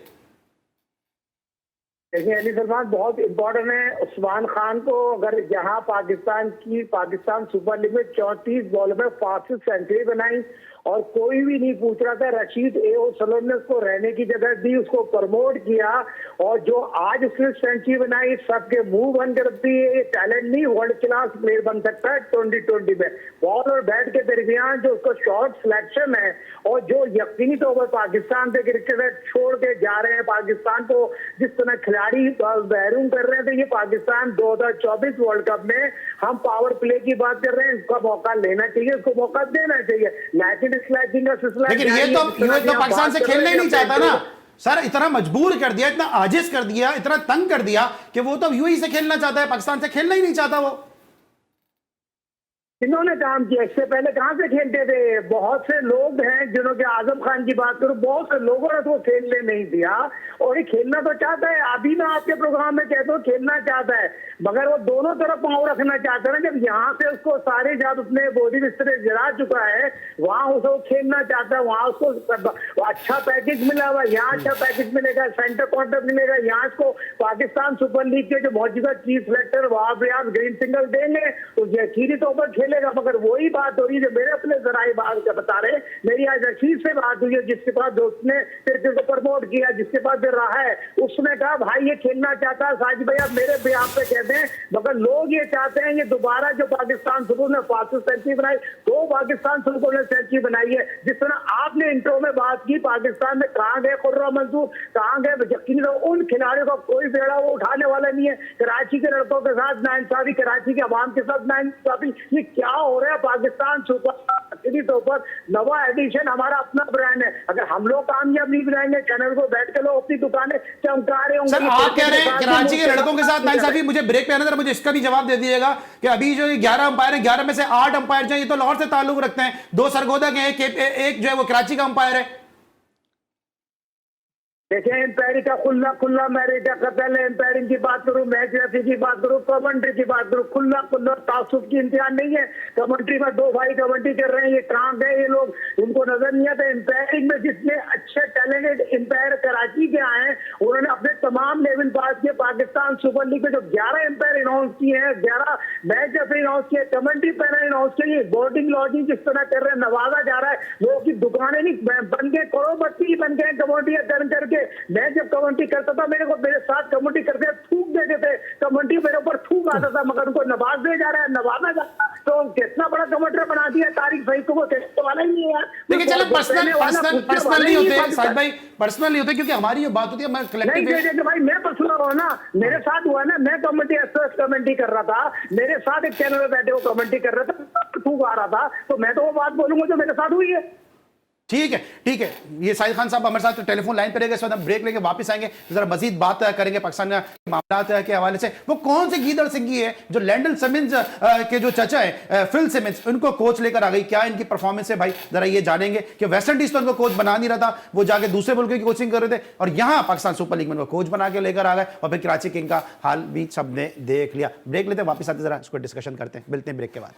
देखिए अली सलमान बहुत इम्पोर्टेंट है। उस्मान खान को अगर जहां पाकिस्तान सुपर लीग में 34 बॉल में 65 सेंचुरी बनाई और कोई भी नहीं पूछ रहा था, रशीद ए.ओ. सलोम ने उसको रहने की जगह दी, उसको प्रमोट किया और जो आज उसने सेंचुरी बनाई सबके मुंह बंद कर दिए। ये टैलेंट नहीं, वर्ल्ड क्लास प्लेयर बन सकता है 2020 में। बॉल और बैट के दरमियान जो उसका शॉट सिलेक्शन है और जो यकीनी तौर पर पाकिस्तान से क्रिकेटर छोड़ के जा रहे हैं, पाकिस्तान को जिस तरह खिलाड़ी बैरूम कर रहे हैं, तो ये पाकिस्तान 2024 वर्ल्ड कप में हम पावर प्ले की बात कर रहे हैं, इसका मौका लेना चाहिए, उसको मौका देना चाहिए। लेकिन ये तो पाकिस्तान से खेलना ही नहीं चाहता ना सर, इतना मजबूर कर दिया, इतना आजिज कर दिया, इतना तंग कर दिया कि वो तो यूएई से खेलना चाहता है, पाकिस्तान से खेलना ही नहीं चाहता वो। इन्होंने काम किया, इससे पहले कहां से खेलते थे? बहुत से लोग हैं जिन्हों के, आजम खान की बात करूं, बहुत से लोगों ने तो खेलने नहीं दिया, और ये खेलना तो चाहता है। अभी मैं आपके प्रोग्राम में कहता हूँ खेलना चाहता है, मगर वो दोनों तरफ पांव रखना चाहता है ना। जब यहाँ से उसको सारे जब उसने बॉडी बिस्तर गिरा चुका है, वहां उसको खेलना चाहता है, वहां उसको अच्छा पैकेज मिला हुआ, यहाँ अच्छा पैकेज मिलेगा, सेंटर कॉन्ट्रैक्ट मिलेगा, यहाँ इसको पाकिस्तान सुपर लीग के जो मौजूदा चीफ सेलेक्टर वहां पे आप ग्रीन सिग्नल देंगे तो यकीनी तौर पर खेलेगा। मगर वही बात हो रही है जो मेरे अपने जराए बात बता रहे, मेरी आज रशीद से बात हुई है, जिसके पास दोस्त ने फिर को प्रमोट किया, जिसके पास फिर रहा है, उसने कहा भाई ये खेलना चाहता है साजिद भाई, आप मेरे बिहार पे कहते हैं, मगर लोग ये चाहते हैं ये दोबारा जो पाकिस्तान सुपर ने 500 सेंचुरी बनाई, तो पाकिस्तान सुपर ने सेंचुरी बनाई है। जिस तरह आपने इंट्रो में बात की, पाकिस्तान में कहां गए खुर्रम मंसूर, कहां गए, यकीनी उन खिलाड़ियों का कोई बेड़ा वो उठाने वाला नहीं है। कराची के लड़कों के साथ नाइंसाफी, कराची के अवाम के साथ नाइंसाफी, ये क्या हो रहा है? पाकिस्तान सुपर तो पर नवा एडिशन, हमारा अपना ब्रांड है। अगर हम लोग कामयाब नहीं बनाएंगे, चैनल को बैठ के लोग अपनी दुकानें चमका रहे होंगे। सर आप कह रहे हैं कराची के लड़कों के साथ नाइंसाफी, मुझे ब्रेक पे आना था, मुझे इसका भी जवाब दे दिएगा कि अभी जो 11 अंपायर है, 11 में से 8 अंपायर जो है ये तो लाहौर से ताल्लुक रखते हैं, 2 सरगोदा के हैं, एक जो है वो कराची का अंपायर है। देखिए एम्पायरिंग का खुला मैरिज का कतल है। एम्पायरिंग की बात करूं, मैच रेफरी की बात करूं, कमेंट्री की बात करूं, खुला तासुब की इम्तिहान नहीं है। कमेंट्री में 2 भाई कमेंट्री कर रहे हैं, ये कहां गए ये लोग, उनको नजर नहीं आता। एम्पायरिंग में जितने अच्छे टैलेंटेड एम्पायर कराची के आए हैं, उन्होंने अपने तमाम लेवल पास किए। पाकिस्तान सुपर लीग में जो 11 एम्पायर अनाउंस किए हैं, 11 मैच रेफरी अनाउंस किए, कमेंट्री पैनल अनाउंस किए, बोर्डिंग लॉजिंग जिस तरह कर रहे हैं, नवाजा जा रहा है, लोगों की दुकानें नहीं बन गए, करोड़पति बन गए कमेंट्री करके। मैं जब कमेंट्री करता था, मेरे साथ कमेंट्री करते थूक देते थे, कमेंट्री मेरे ऊपर थूक आता था, मगर उनको नवाज दे जा रहा है, नवाजा जा रहा है, तो कितना बड़ा कमेंट्री बना दिया तारिक सईद को, वो कहने वाला ही नहीं है यार। देखिए चलो पर्सनल नहीं होते साहिद भाई, पर्सनल नहीं होते, क्योंकि हमारी जो बात होती है मैं कलेक्टिव भाई, मैं पर्सनल हुआ ना, मेरे साथ हुआ ना, मैं कमेंट्री कर रहा था, मेरे साथ एक चैनल पे बैठे वो कमेंट्री कर रहा था, थूक आ रहा था, तो मैं तो वो बात बोलूंगा जो मेरे साथ हुई है। ठीक है। ये साहिद खान साहब हमारे साथ टेलीफोन लाइन पर रहेंगे, इस वक्त हम ब्रेक लेके वापस आएंगे, जरा मजीद बात करेंगे पाकिस्तान के मामला के हवाले से। वो कौन सी गीदड़ सिंगी है जो लैंडन सिमंस के जो चचा है फिल सिमंस, उनको कोच लेकर आ गई, क्या इनकी परफॉर्मेंस है भाई, जरा ये जानेंगे कि वेस्ट इंडीज तो उनको कोच बना नहीं रहा था, वो जाके दूसरे मुल्क की कोचिंग कर रहे थे, और यहां पाकिस्तान सुपर लीग में उनको कोच बना के लेकर आ गए, और फिर कराची किंग का हाल भी सबने देख लिया। ब्रेक लेते वापस आते, जरा इसको डिस्कशन करते हैं, मिलते हैं ब्रेक के बाद।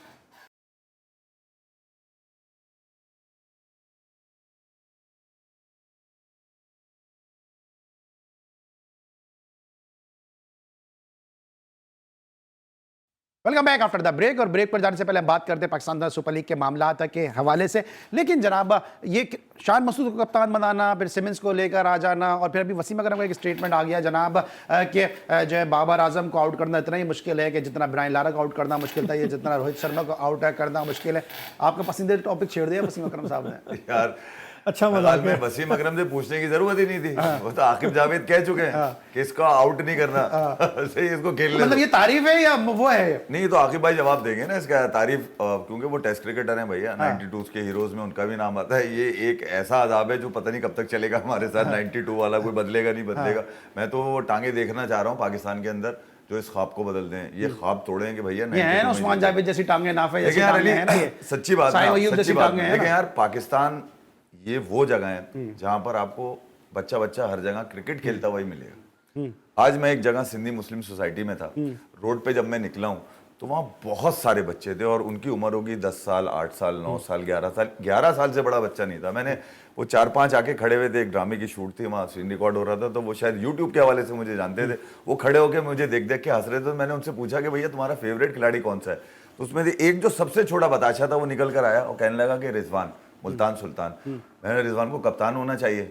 Welcome back after the break. और ब्रेक पर जाने से पहले हम बात करते हैं पाकिस्तान सुपर लीग के मामला के हवाले से। लेकिन जनाब ये शान मसूद को कप्तान बनाना, फिर सिमंस को लेकर आ जाना, और फिर अभी वसीम अकरम का एक स्टेटमेंट आ गया जनाब कि जो है बाबर आजम को आउट करना इतना ही मुश्किल है कि जितना ब्रायन लारा को आउट करना मुश्किल था, ये जितना रोहित शर्मा को आउट करना मुश्किल है। आपका पसंदीदा टॉपिक छेड़ दिया वसीम अकरम साहब ने यार। अच्छा मजाक में वसीम अकरम से पूछने की जरूरत ही नहीं थी, वो तो आकिब जावेद कह चुके हैं कि इसको आउट नहीं करना, सही इसको खेलने मतलब ये तारीफ है या वो है? नहीं, तो आकिब भाई जवाब देंगे ना इसका, तारीफ, क्योंकि वो टेस्ट क्रिकेटर हैं भैया, 92 के हीरोज में उनका भी नाम आता है। ये एक ऐसा अदाब है जो पता नहीं कब तक चलेगा हमारे साथ, 92 वाला कोई बदलेगा नहीं बदलेगा। मैं तो वो टांगे देखना चाह रहा हूँ पाकिस्तान के अंदर जो इस ख्वाब को बदल दें, ये ख्वाब तोड़े कि भैया ये है ना उस्मान जावेद जैसी टांगे, नाफे जैसी यार, टांगे हैं ना, ये सच्ची बात है, सच्ची बात है। लेकिन यार पाकिस्तान ये वो जगह है जहां पर आपको बच्चा बच्चा हर जगह क्रिकेट खेलता हुआ ही मिलेगा। आज मैं एक जगह सिंधी मुस्लिम सोसाइटी में था, रोड पे जब मैं निकला हूं तो वहां बहुत सारे बच्चे थे, और उनकी उम्र होगी 10 साल, 8 साल, 9 साल, 11 साल। 11 साल से बड़ा बच्चा नहीं था। मैंने वो 4-5 आके खड़े हुए थे, एक ड्रामे की शूट थी, वहाँ सीन रिकॉर्ड हो रहा था, तो वो शायद यूट्यूब के हवाले से मुझे जानते थे। वो खड़े होकर मुझे देख देख के हंस रहे थे, तो मैंने उनसे पूछा कि भैया तुम्हारा फेवरेट खिलाड़ी कौन सा है? तो उसमें एक जो सबसे छोटा बताशा था वो निकल कर आया और कहने लगा कि रिजवान, मुल्तान सुल्तान। मैंने रिजवान को कप्तान होना चाहिए,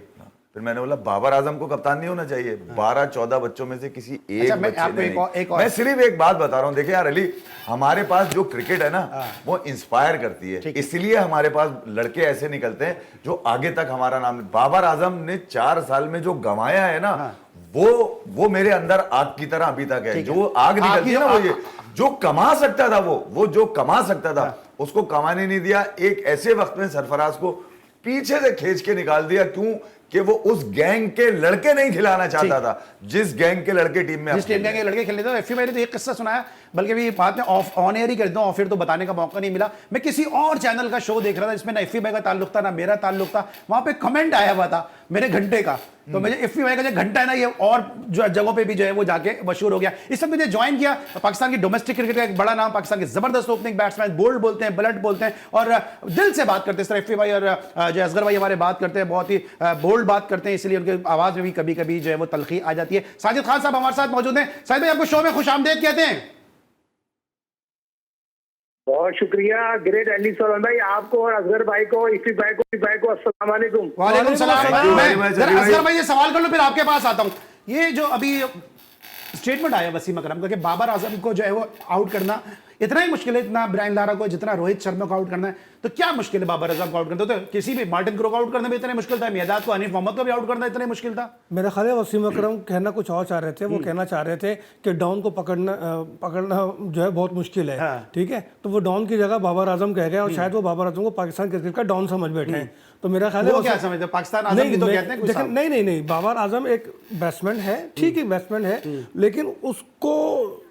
फिर मैंने बोला बाबर आजम को कप्तान नहीं होना चाहिए। 12-14 बच्चों में से किसी एक बच्चे ने। मैं सिर्फ एक बात बता रहा हूँ, देखिए यार अली, हमारे पास जो क्रिकेट है ना वो इंस्पायर करती है, इसलिए हमारे पास लड़के ऐसे निकलते हैं जो आगे तक हमारा नाम। बाबर आजम ने 4 साल में जो गंवाया है ना, वो मेरे अंदर आग की तरह अभी तक है। जो आग निकलती है ना, वो ये जो कमा सकता था, वो जो कमा सकता था उसको कमाने नहीं दिया। एक ऐसे वक्त में सरफराज को पीछे से खींच के निकाल दिया, क्यों कि वो उस गैंग के लड़के नहीं खिलाना चाहता था जिस गैंग के लड़के टीम में, जिस टीम के लड़के खेलने थे। एफयू मैंने तो एक किस्सा सुनाया, बल्कि भी बात में ऑफ ऑन एयर ही कर देता हूँ, फिर तो बताने का मौका नहीं मिला। मैं किसी और चैनल का शो देख रहा था जिसमें ना इफ्फी भाई का ताल्लुक था ना मेरा ताल्लुक था, वहां पे कमेंट आया हुआ था मेरे घंटे का, तो मुझे इफ्फी भाई का जो घंटा है ना ये और जो जगहों पे भी जो है वो जाके मशहूर हो गया। इस समय मुझे ज्वाइन किया पाकिस्तान की डोमेस्टिक क्रिकेट का एक बड़ा नाम, पाकिस्तान के जबरदस्त ओपनिंग बैट्समैन, बोल्ड बोलते हैं, ब्लंट बोलते हैं और दिल से बात करते हैं। इस तरह इफ्फी भाई और जो असगर भाई हमारे बात करते हैं, बहुत ही बोल्ड बात करते हैं, इसलिए उनकी आवाज में भी कभी कभी जो है वो तलखी आ जाती है। साजिद खान साहब हमारे साथ मौजूद हैं। साजिद भाई आपको शो में खुशामदीद कहते हैं। बहुत शुक्रिया ग्रेट अली सलमान भाई, आपको और असगर भाई को, इफ्फी भाई को अस्सलाम वालेकुम। वालेकुम सलाम। मैं जरा असगर भाई ये सवाल कर लो फिर आपके पास आता हूं। ये जो अभी स्टेटमेंट आया वसीम अकरम का कि बाबर आजम को जो है वो आउट करना इतना ही मुश्किल है, इतना ब्रायन लारा को जितना रोहित शर्मा को आउट करना है, तो क्या मुश्किल है बाबर आजम को आउट करना? तो किसी भी मार्टिन क्रो को आउट करना भी इतना मुश्किल था, मियादाद को, हनीफ मोहम्मद को भी आउट करना इतना मुश्किल था। मेरा ख्याल है वसीम अकरम कहना कुछ और चाह रहे थे, वो कहना चाह रहे थे कि डॉन को पकड़ना जो है बहुत मुश्किल है। हाँ। ठीक है, तो वो डॉन की जगह बाबर आजम कह गए और शायद वो बाबर आजम को पाकिस्तान क्रिकेट का डॉन समझ बैठे हैं। तो मेरा ख्याल है वो क्या समझते हैं? पाकिस्तान आजम भी तो कहते हैं कुछ साहब। नहीं, बाबर आजम एक बैट्समैन है, ठीक है बैट्समैन है, लेकिन उसको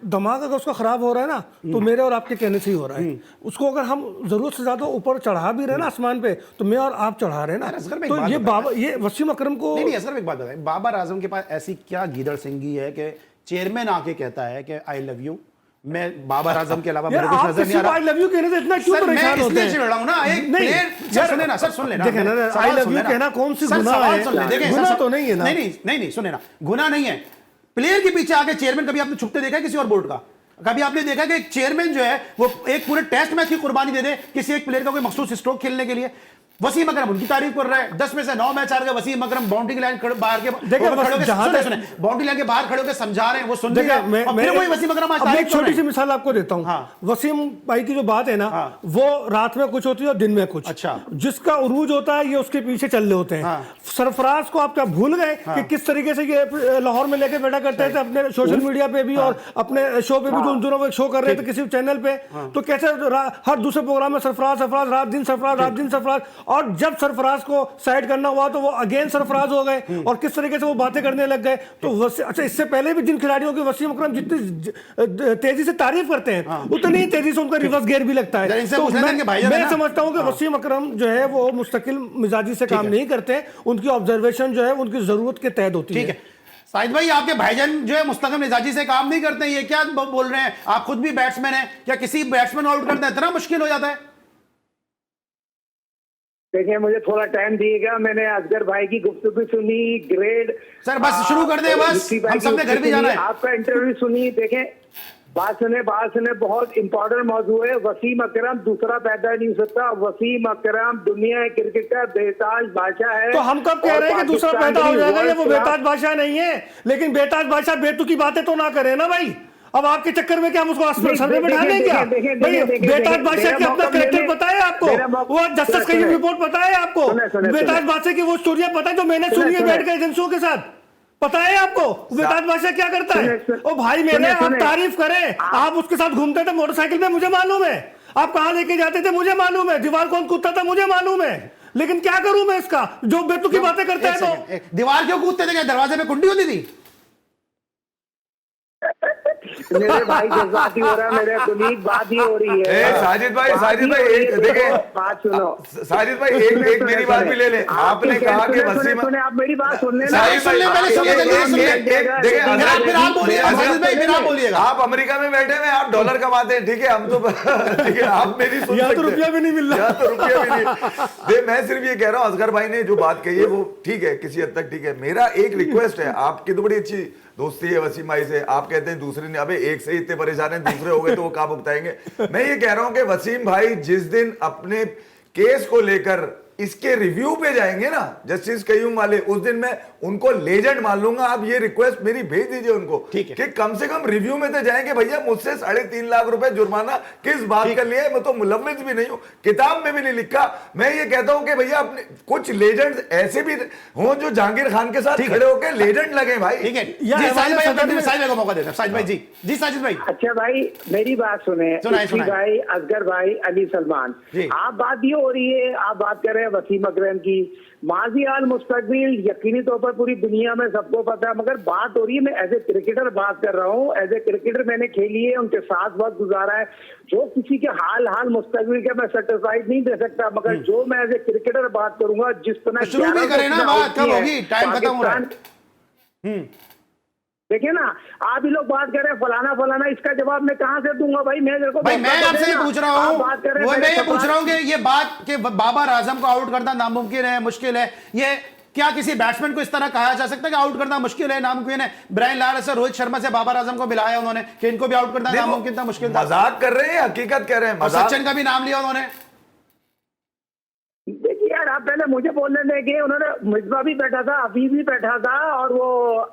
दिमाग अगर उसका खराब हो रहा है ना तो मेरे और आपके कहने से ही हो रहा है। उसको अगर हम जरूरत से ज्यादा ऊपर चढ़ा भी रहे ना आसमान पे, तो मैं और आप चढ़ा रहे हैं ना, तो ये वसीम अकरम को नहीं असगर एक बात बताएं, बाबर आजम के पास ऐसी क्या गीदड़ सिंगी है कि चेयरमैन आके कहता है कि आई लव यू, मैं बाबर आजम के अलावा मेरे कुछ नजर नहीं आ रहा। आई लव यू कहने से इतना क्यों परेशान होते हैं? मैं चिढ़ रहा हूं ना, एक प्लेयर सुने ना सर, सुन लेना, देखें ना, आई लव यू कहना कौन सी गुनाह है? गुनाह तो नहीं है ना। नहीं सुने ना, गुनाह नहीं है। प्लेयर के पीछे आके चेयरमैन कभी आपने छुपते देखा है किसी और बोर्ड का? कभी आपने देखा कि एक चेयरमैन जो है वो एक पूरे टेस्ट मैच की कुर्बानी दे दे किसी एक प्लेयर का कोई मखसूस स्ट्रोक खेलने के लिए? वसीम अकरम उनकी तारीफ कर रहा है, 10 में से 9 मैच हार गए वसीम अकरम, बाउंड्री लाइन बाहर के बाउंड्री लाइन के बाहर खड़े होकर समझा रहे हैं, वो सुन रहे हैं, और फिर वही वसीम अकरम आज तारीफ कर रहे हैं। एक छोटी सी मिसाल आपको देता हूं। वसीम भाई की जो बात है ना, वो रात में कुछ होती है और दिन में कुछ। अच्छा, जिसका उरूज होता है ये उसके पीछे चल रहे होते हैं। सरफराज को आप क्या भूल गए कि किस तरीके से ये लाहौर में लेके बैठा करते थे अपने सोशल मीडिया पे भी और अपने शो पे भी, जो उन दोनों वो शो कर रहे थे किसी चैनल पे, तो कैसे हर दूसरे प्रोग्राम में सरफराज रात दिन सरफराज, और जब सरफराज को साइड करना हुआ तो वो अगेन सरफराज हो गए और किस तरीके से वो बातें करने लग गए। तो अच्छा, इससे पहले भी जिन खिलाड़ियों की वसीम अकरम जितनी तेजी से तारीफ करते हैं उतनी ही तेजी से उनका रिवर्स गियर भी लगता है। तो मैं समझता हूं कि वसीम अकरम जो है वो मुस्तकिल मिजाजी से काम नहीं करते, उनकी ऑब्जर्वेशन जो है उनकी जरूरत के तहत होती है। साहिद भाई आपके भाईजान जो है मुस्तकिल मिजाजी से काम नहीं करते, ये क्या बोल रहे हैं? आप खुद भी बैट्समैन हैं, क्या किसी बैट्समैन आउट करना इतना मुश्किल हो जाता है? देखिए मुझे थोड़ा टाइम दिएगा, मैंने असगर भाई की गुफ्तगू सुनी, ग्रेड सर बस शुरू कर दे, बस हम सबने घर भी जाना है। आपका इंटरव्यू सुनी, देखें बात सुने, बहुत इंपॉर्टेंट मौजू है। वसीम अकरम दूसरा पैदा नहीं हो सकता। वसीम अकरम दुनिया क्रिकेट का बेताज बादशाह है। तो हम कब कह रहे हैं कि दूसरा पैदा हो जाएगा? ये वो बेताज बादशाह नहीं है, लेकिन बेताज बादशाह बेतुकी बातें तो ना करे ना भाई। अब आपके चक्कर में क्या हम उसको सर में बैठा दें क्या? बेताज बादशाह की अपना कैरेक्टर पता है आपको? वो जस्टिस की रिपोर्ट पता है आपको? बेताज बादशाह की वो स्टोरियां पता है जो मैंने सुनी है बैठ के एजेंसियों के साथ? पता है आपको बेताज बादशाह क्या करता है? ओ भाई मेरे, आप तारीफ करें, आप उसके साथ घूमते थे मोटरसाइकिल पे, मुझे मालूम है। आप कहां लेके जाते थे मुझे मालूम है। दीवार कौन कूदता था मुझे मालूम है। लेकिन क्या करूं मैं इसका, जो बेतुकी बातें करता है? तो दीवार क्यों कूदते थे? दरवाजे पे कुंडी होती थी? मेरे भाई जज्बाती हो रहा है, मेरे कुलीग बात ही हो रही है। साजिद भाई एक देखे बात सुनो, साजिद भाई एक मेरी बात भी ले ले। आपने कहा कि वसीम, सुने आप मेरी बात सुन लेना। आप अमेरिका में बैठे हुए, आप डॉलर कमाते हैं, ठीक है, हम तो ठीक है, आप मेरी सुन सकते हैं। तो रुपया भी नहीं मिल रहा, तो रुपया भी नहीं। मैं सिर्फ ये कह रहा हूँ, असगर भाई ने जो बात कही है वो ठीक है, किसी हद तक ठीक है। मेरा एक रिक्वेस्ट है, आपकी तो बड़ी अच्छी दोस्ती है वसीम भाई से, आप कहते हैं दूसरे ने, अबे एक से ही इतने परेशान हैं, दूसरे हो गए तो वो कहाँ भुगताएंगे? मैं ये कह रहा हूं कि वसीम भाई जिस दिन अपने केस को लेकर इसके रिव्यू पे जाएंगे ना जस्टिस कयूम वाले, उस दिन मैं उनको लेजेंड मान लूंगा। आप ये रिक्वेस्ट मेरी भेज दीजिए उनको कि कम से कम रिव्यू में तो जाएंगे। भैया मुझसे 3.5 लाख रुपए जुर्माना किस बात का लिया है? मैं तो मुलव्विज भी नहीं हूं, किताब में भी नहीं लिखा। मैं ये कहता हूं कि भैया अपने कुछ लेजेंड ऐसे भी हों जो जहांगीर खान के साथ खड़े होकर लेजेंड लगे भाई। ठीक है जी, साजिद भाई को मौका देते हैं। साजिद भाई जी साजिद भाई। अच्छा भाई मेरी बात सुने भाई, असगर भाई, अली सलमान, आप बात ये हो रही है, आप बात कर रहे है वसीम अकरम की, माजी आल मुस्तकबिल यकीनी तौर पर पूरी दुनिया में सबको पता है, मगर बात हो रही है, मैं एज ए क्रिकेटर बात कर रहा हूँ, एज ए क्रिकेटर मैंने खेली है, उनके साथ वक्त गुजारा है, जो किसी के हाल मुस्तकबिल के मैं सर्टिफाइड नहीं दे सकता, मगर जो मैं एज ए क्रिकेटर बात करूंगा, जिस तरह शुरू भी करें ना, बात कब होगी, टाइम खत्म हो रहा है। देखिए ना, आप ही लोग बात कर रहे हैं फलाना, इसका जवाब मैं कहां से दूंगा भाई? भाई मैं आपसे ये पूछ रहा हूं, मैं ये पूछ रहा हूं कि ये बात कि बाबर आजम को आउट करना नामुमकिन है, मुश्किल है, ये क्या किसी बैट्समैन को इस तरह कहा जा सकता है कि आउट करना मुश्किल है, नामुमकिन है? ब्रायन लारा से रोहित शर्मा से बाबर आजम को मिलाया उन्होंने कि इनको भी आउट करना नामुमकिन था, मुश्किल था। मजाक कर रहे हैं, हकीकत कह रहे हैं। और सचिन का भी नाम लिया उन्होंने। देखिए यार, आप पहले मुझे बोलने देंगे, उन्होंने मिसबा भी बैठा था, अभी भी बैठा था, और वो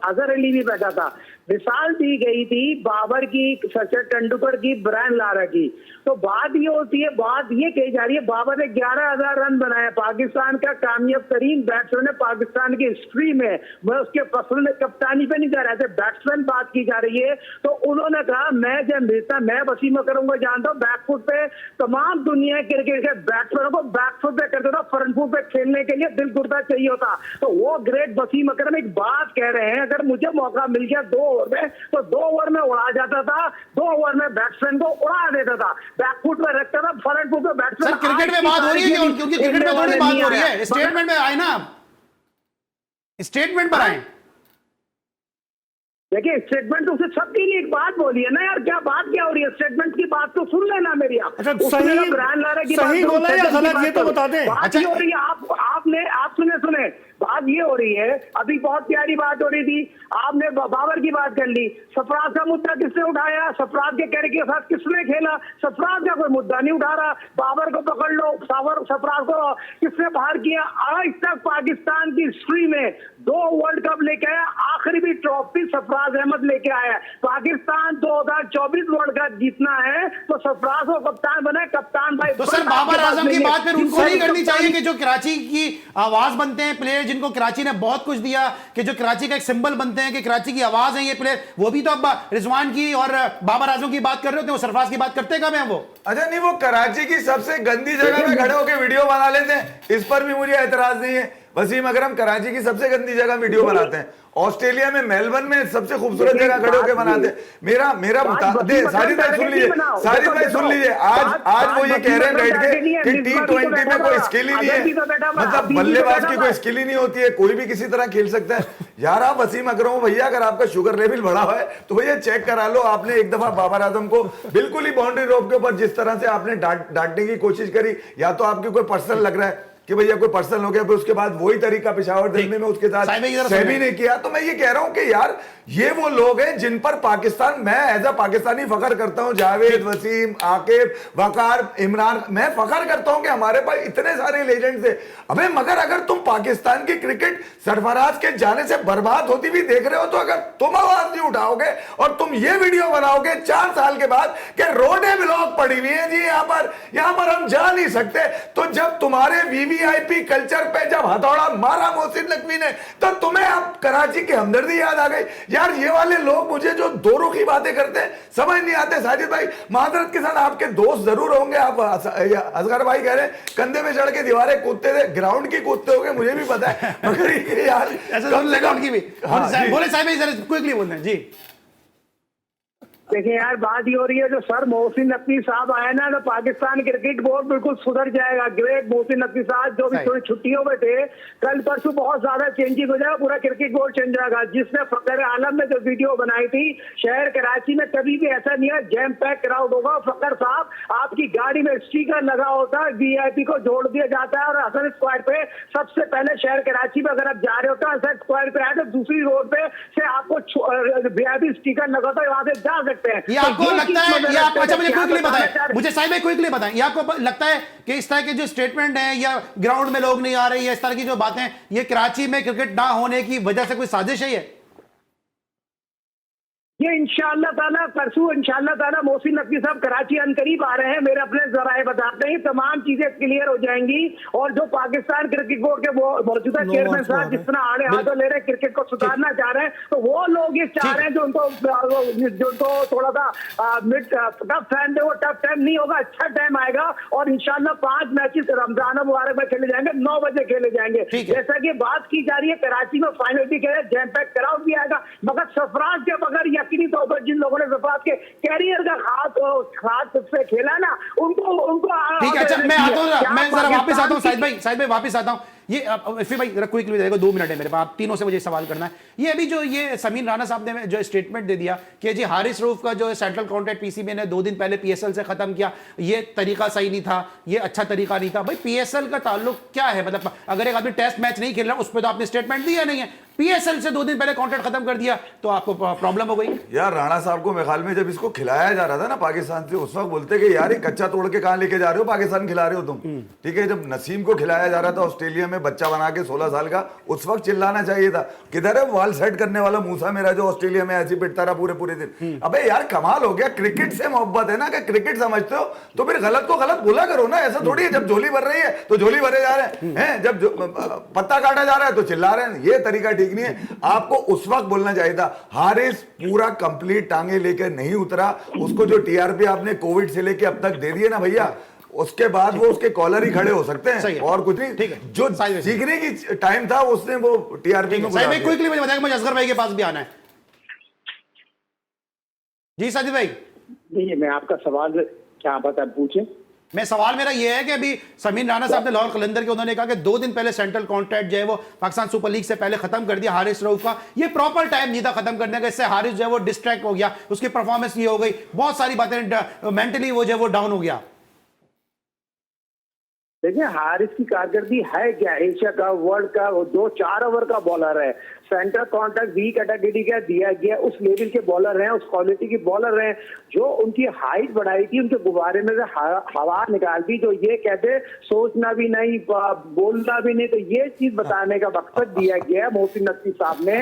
अजहर अली भी बैठा था। मिसाल दी गई थी बाबर की, सचिन तेंदुलकर की, ब्रायन लारा की। तो बात ये होती है, बात ये कही जा रही है, बाबर ने 11,000 रन बनाए, पाकिस्तान का कामयाब तरीन बैट्समैन है पाकिस्तान की हिस्ट्री में। मैं उसके पर्सनल कप्तानी पे नहीं जा रहा है, बैट्समैन बात की जा रही है। तो उन्होंने कहा, मैं जब मिलता, मैं वसीम अकरम को जानता हूँ, बैकफुट पे तमाम दुनिया क्रिकेट के बैट्समैनों को बैकफुट पे करते था, फ्रंट फुट पे खेलने के लिए दिल गुर्दा चाहिए होता। तो वो ग्रेट वसीम अकरम एक बात कह रहे हैं, अगर मुझे मौका मिल गया 2 ओवर में, तो 2 ओवर में उड़ा जाता था, 2 ओवर में बैट्समैन को उड़ा देता था, बैकफुट में रखता था, फ्रंट फुट पे बैट्समैन। क्रिकेट में बात हो रही है, क्योंकि क्रिकेट में थोड़ी बात हो रही है, स्टेटमेंट में आए ना आप, स्टेटमेंट पर आए। देखिए स्टेटमेंट तो उसे सबके लिए एक बात बोली है ना यार, क्या बात क्या हो रही है? स्टेटमेंट की बात तो सुन लेना मेरी आप। अच्छा, सही बोला या गलत ये तो बता दें। अच्छा हो रही है, आप सुने बात ये हो रही है, अभी बहुत प्यारी बात हो रही थी, आपने बाबर की बात कर ली, सरफराज का मुद्दा किसने उठाया? सरफराज के कैरियर के साथ किसने खेला? सरफराज का कोई मुद्दा नहीं उठा रहा। बाबर को पकड़ लो, सरफराज को किसने बाहर किया? आज तक पाकिस्तान की हिस्ट्री में 2 वर्ल्ड कप लेके आया, आखिरी भी ट्रॉफी सरफराज अहमद लेके आया। पाकिस्तान 2024 वर्ल्ड कप जीतना है तो सरफराज को कप्तान बनाए, कप्तान भाई। तो सर बाबर आजम की बात फिर उनको नहीं करनी चाहिए कि जो कराची की आवाज बनते हैं प्लेयर, जिनको कराची ने बहुत कुछ दिया, कि जो कराची का एक सिंबल बनते हैं, कि कराची की आवाज है ये प्लेयर, वो भी तो अब रिजवान की और बाबर आजम की बात कर रहे होते हैं, वो सरफराज की बात करते कब हैं वो? अच्छा नहीं, वो कराची की सबसे गंदी जगह में खड़े होकर वीडियो बना लेते हैं, इस पर भी मुझे एतराज नहीं है। वसीम अकरम कराची की सबसे गंदी जगह वीडियो बनाते हैं, ऑस्ट्रेलिया में मेलबर्न में सबसे खूबसूरत जगह खड़े होकर बनाते हैं। मेरा साजिद भाई सुन लीजिए, आज वो ये कह रहे हैं बैठ के कि T20 में कोई स्किल ही नहीं है, मतलब बल्लेबाज की कोई स्किल ही नहीं होती है, कोई भी किसी तरह खेल सकता है। यार आप वसीम अकरम हो भैया, अगर आपका शुगर लेवल बढ़ा हुआ है तो भैया चेक करा लो। आपने एक दफा बाबर आजम को बिल्कुल ही बाउंड्री रोप के ऊपर जिस तरह से आपने डांटने की कोशिश करी, या तो आपकी कोई पर्सनल लग रहा है कि भैया कोई पर्सनल हो गया, फिर उसके बाद वही तरीका पेशावर दिल्ली में उसके साथ सहमी नहीं किया। तो मैं ये कह रहा हूं कि यार ये वो लोग हैं जिन पर पाकिस्तान, मैं एज अ पाकिस्तानी फखर करता हूं, जावेद, वसीम, आकिब, वकार, इमरान, मैं फखर करता हूं कि हमारे पास इतने सारे लेजेंड्स हैं। अबे मगर अगर तुम पाकिस्तान की क्रिकेट सरफराज के जाने से बर्बाद होती हुई देख रहे हो, तो अगर तुम आवाज नहीं उठाओगे और तुम ये वीडियो बनाओगे 4 साल के बाद कि रोडें ब्लॉक पड़ी हुई है जी, यहां पर हम जा नहीं सकते, तो जब तुम्हारे वीवीआईपी कल्चर पे जब हथौड़ा मारा मोहसिन नकवी ने, तो तुम्हें अब कराची की हमदर्दी याद आ गई। यार ये वाले लोग मुझे जो दो रुखी बातें करते हैं समझ नहीं आते। साजिद भाई माजरत के साथ आपके दोस्त जरूर होंगे, आप असगर भाई कह रहे हैं कंधे में चढ़ के दीवारें कूदते थे, ग्राउंड की कूदते होंगे, मुझे भी पता है, मगर यार ग्राउंड की भी बोले साहब क्विकली बोल रहे हैं जी। देखिए यार बात ये हो रही है, जो सर मोहसिन नकवी साहब आए ना, तो पाकिस्तान क्रिकेट बोर्ड बिल्कुल सुधर जाएगा। ग्रेट मोहसिन नकवी साहब जो भी थोड़ी छुट्टियों में थे, कल परसों बहुत ज्यादा चेंजिंग हो जाएगा, पूरा क्रिकेट बोर्ड चेंज जाएगा। जिसने फकर आलम में जो वीडियो बनाई थी, शहर कराची में कभी भी ऐसा नहीं है जैम पैक क्राउड होगा। फकर साहब आपकी गाड़ी में स्टिकर लगा होता है, वीआईपी को जोड़ दिया जाता है, और हसन स्क्वायर पे सबसे पहले शहर कराची में अगर आप जा रहे होते हैं हसन स्क्वायर पे आए तो दूसरी रोड पे से आपको वीआईपी स्टिकर लगा होता है, वहां से जा सकते। ये आपको लगता है, ये आप अच्छा मुझे क्विकली बताएं, मुझे साहिब भाई क्विकली बताएं, ये आपको लगता है कि इस तरह के जो स्टेटमेंट हैं या ग्राउंड में लोग नहीं आ रहे, या इस तरह की जो बातें, ये कराची में क्रिकेट ना होने की वजह से कोई साजिश है? ये इंशाअल्लाह ताला परसों इंशाअल्लाह ताला मोहसिन नकवी साहब कराची अन करीब आ रहे हैं, मेरे अपने जराए बताते हैं तमाम चीजें क्लियर हो जाएंगी। और जो पाकिस्तान क्रिकेट बोर्ड के वो मौजूदा चेयरमैन साहब जिस तरह आड़े हाथों ले रहे हैं, क्रिकेट को सुधारना चाह रहे हैं, तो वो लोग ये चाह रहे हैं जो उनको थोड़ा सा मिड टफ टाइम दे, वो टफ टाइम नहीं होगा, अच्छा टाइम आएगा और इंशाअल्लाह 5 मैचेस रमजान मुबारक में खेले जाएंगे, 9 बजे खेले जाएंगे। जैसा कि बात की जा रही है कराची में फाइनल भी खेले, जैम पैक क्राउड भी आएगा, मगर सरफराज के बगैर यकीनी तौर पर जिन लोगों ने सरफराज के कैरियर का हाथ से खेला ना, उनको ठीक है। अच्छा, मैं आता हूँ, मैं जरा वापस आता हूँ साहिद भाई वापस आता हूँ। ये फिर भाई क्विकली देखो, 2 मिनट है मेरे पास, आप तीनों से मुझे सवाल करना है। ये अभी जो ये समीर राणा साहब ने जो स्टेटमेंट दे दिया कि जी हारिस रऊफ का जो सेंट्रल कॉन्ट्रैक्ट पीसीबी ने 2 दिन पहले पीएसएल से खत्म किया, ये तरीका सही नहीं था, ये अच्छा तरीका नहीं था। भाई पीएसएल का ताल्लुक क्या है? मतलब अगर एक आदमी टेस्ट मैच नहीं खेल रहा, उस पर तो आपने स्टेटमेंट दिया नहीं है, पीएसएल से 2 दिन पहले कॉन्ट्रैक्ट खत्म कर दिया तो आपको प्रॉब्लम हो गई। यार राणा साहब को मेरे ख्याल में जब इसको खिलाया जा रहा था ना पाकिस्तान से, उस वक्त बोलते कि यार ये कच्चा तोड़ के कहां लेके जा रहे हो, पाकिस्तान खिला रहे हो तुम। ठीक है, जब नसीम को खिलाया जा रहा था ऑस्ट्रेलिया में बच्चा बना के 16 साल का, उस वक्त चिल्लाना चाहिए था। किधर है बॉल सेट करने वाला मूसा मेरा जो ऑस्ट्रेलिया में ऐसी पिटता रहा पूरे दिन। अबे यार कमाल हो गया, क्रिकेट से मोहब्बत है ना, कि क्रिकेट समझते हो तो फिर गलत को गलत बोला करो ना। ऐसा थोड़ी है जब झोली भर रही है तो झोली भरे जा रहे हैं, जब पत्ता काटा जा रहा है तो चिल्ला रहे हैं। ये तरीका ठीक नहीं है, आपको उस वक्त बोलना चाहिए था। हारिस पूरा कंप्लीट टांगे लेकर नहीं उतरा, उसको जो टीआरपी आपने कोविड से लेके अब तक दे दिए ना भैया, उसके बाद वो उसके कॉलर ही खड़े हो सकते हैं और कुछ नहीं। ठीक है, जो सीखने की टाइम था उसने वो टीआरपी में गुजार दिया। क्विकली मुझे बताएगा, मुझे असगर भाई के पास भी आना है। जी साजिद भाई। नहीं, मैं आपका सवाल क्या बता पूछे। मैं सवाल मेरा यह है कि अभी समीर राणा साहब ने लाहौर कलंदर के उन्होंने कहा कि 2 दिन पहले सेंट्रल कॉन्ट्रैक्ट जो है वो पाकिस्तान सुपर लीग से पहले खत्म कर दिया हारिस रऊफ का। ये प्रॉपर टाइम नहीं था खत्म करने का, इससे हारिस जो है वो डिस्ट्रैक्ट हो गया, उसकी परफॉर्मेंस ये हो गई, बहुत सारी बातें, मेंटली वो जो है वो डाउन हो गया। देखिए हारिस की कारकर्दगी है क्या, एशिया का वर्ल्ड का वो 2-4 ओवर का बॉलर है, सेंटर कॉन्ट्रैक्ट बी कैटेगरी का दिया गया, उस लेवल के बॉलर हैं, उस क्वालिटी के बॉलर हैं। जो उनकी हाइट बढ़ाई थी, उनके गुब्बारे में से हवा निकाल दी, जो ये कहते सोचना भी नहीं बोलना भी नहीं, तो ये चीज बताने का मकसद दिया गया है मोहसिन नकवी साहब ने।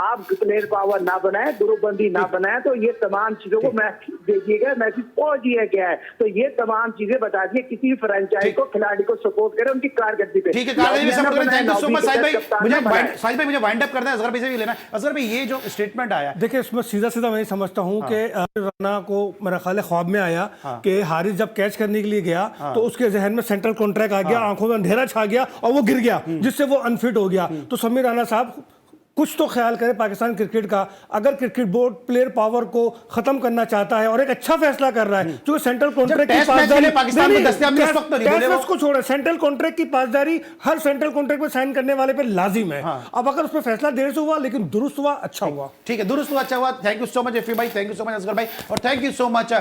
आप प्लेयर पावर ना बनाए, ग्रुपबंदी ना बनाए, तो ये तमाम चीजों को मैसेज देखिएगा, मैसेज पहुंच दिया गया है। तो ये तमाम चीजें बता दिए, किसी भी फ्रेंचाइज को खिलाड़ी को सपोर्ट करें उनकी कारकर्दगी पे। ठीक है, कारकर्दगी सपोर्ट करें। Thank you so much Shahid भाई। मुझे वाइंड अप करना है, असगर भाई से भी लेना है। असगर भाई ये जो स्टेटमेंट आया, देखिए इसमें सीधा मैं समझता हूं कि राणा को मेरा ख्याल है ख्वाब में आया कि हारिस जब कैच करने के लिए गया तो उसके जहन में सेंट्रल कॉन्ट्रैक्ट आ गया, आंखों में अंधेरा छा गया और वो गिर गया, जिससे वो अनफिट हो गया। तो समीर राणा साहब कुछ तो ख्याल करें पाकिस्तान क्रिकेट का। अगर क्रिकेट बोर्ड प्लेयर पावर को खत्म करना चाहता है और एक अच्छा फैसला कर रहा है, जो सेंट्रल कॉन्ट्रैक्ट की पासदारी पाकिस्तान में दस्तयाब नहीं, इस वक्त नहीं बोले वो। को छोड़े, सेंट्रल कॉन्ट्रैक्ट की पासदारी हर सेंट्रल कॉन्ट्रैक्ट में साइन करने वाले पे लाजिम है। अब अगर उस पर फैसला देर से हुआ लेकिन दुरुस्त हुआ, अच्छा हुआ। ठीक है, दुरुस्त हुआ, अच्छा हुआ। थैंक यू सो मच एफी भाई, thank you so much Asghar भाई, और thank you so much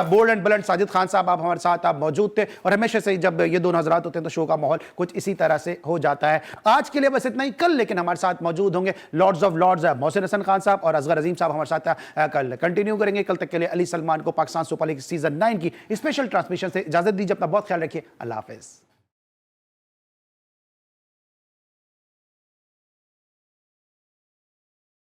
bold and बुलंद साजिद खान साहब, आप हमारे साथ आप मौजूद थे। और हमेशा से जब ये दोनों हजरात होते हैं तो शो का माहौल कुछ इसी तरह से हो जाता है। आज के लिए बस इतना ही, कल लेकिन हमारे साथ मौजूद होंगे lords of lords Mohsin Hasan Khan साहब और असगर अजीम साहब हमारे साथ कल कंटिन्यू करेंगे। कल तक के लिए अली सलमान को पाकिस्तान सुपर लीग सीजन 9 की स्पेशल ट्रांसमिशन से इजाजत दीजिए। अपना बहुत ख्याल रखिए, अल्लाह हाफिज।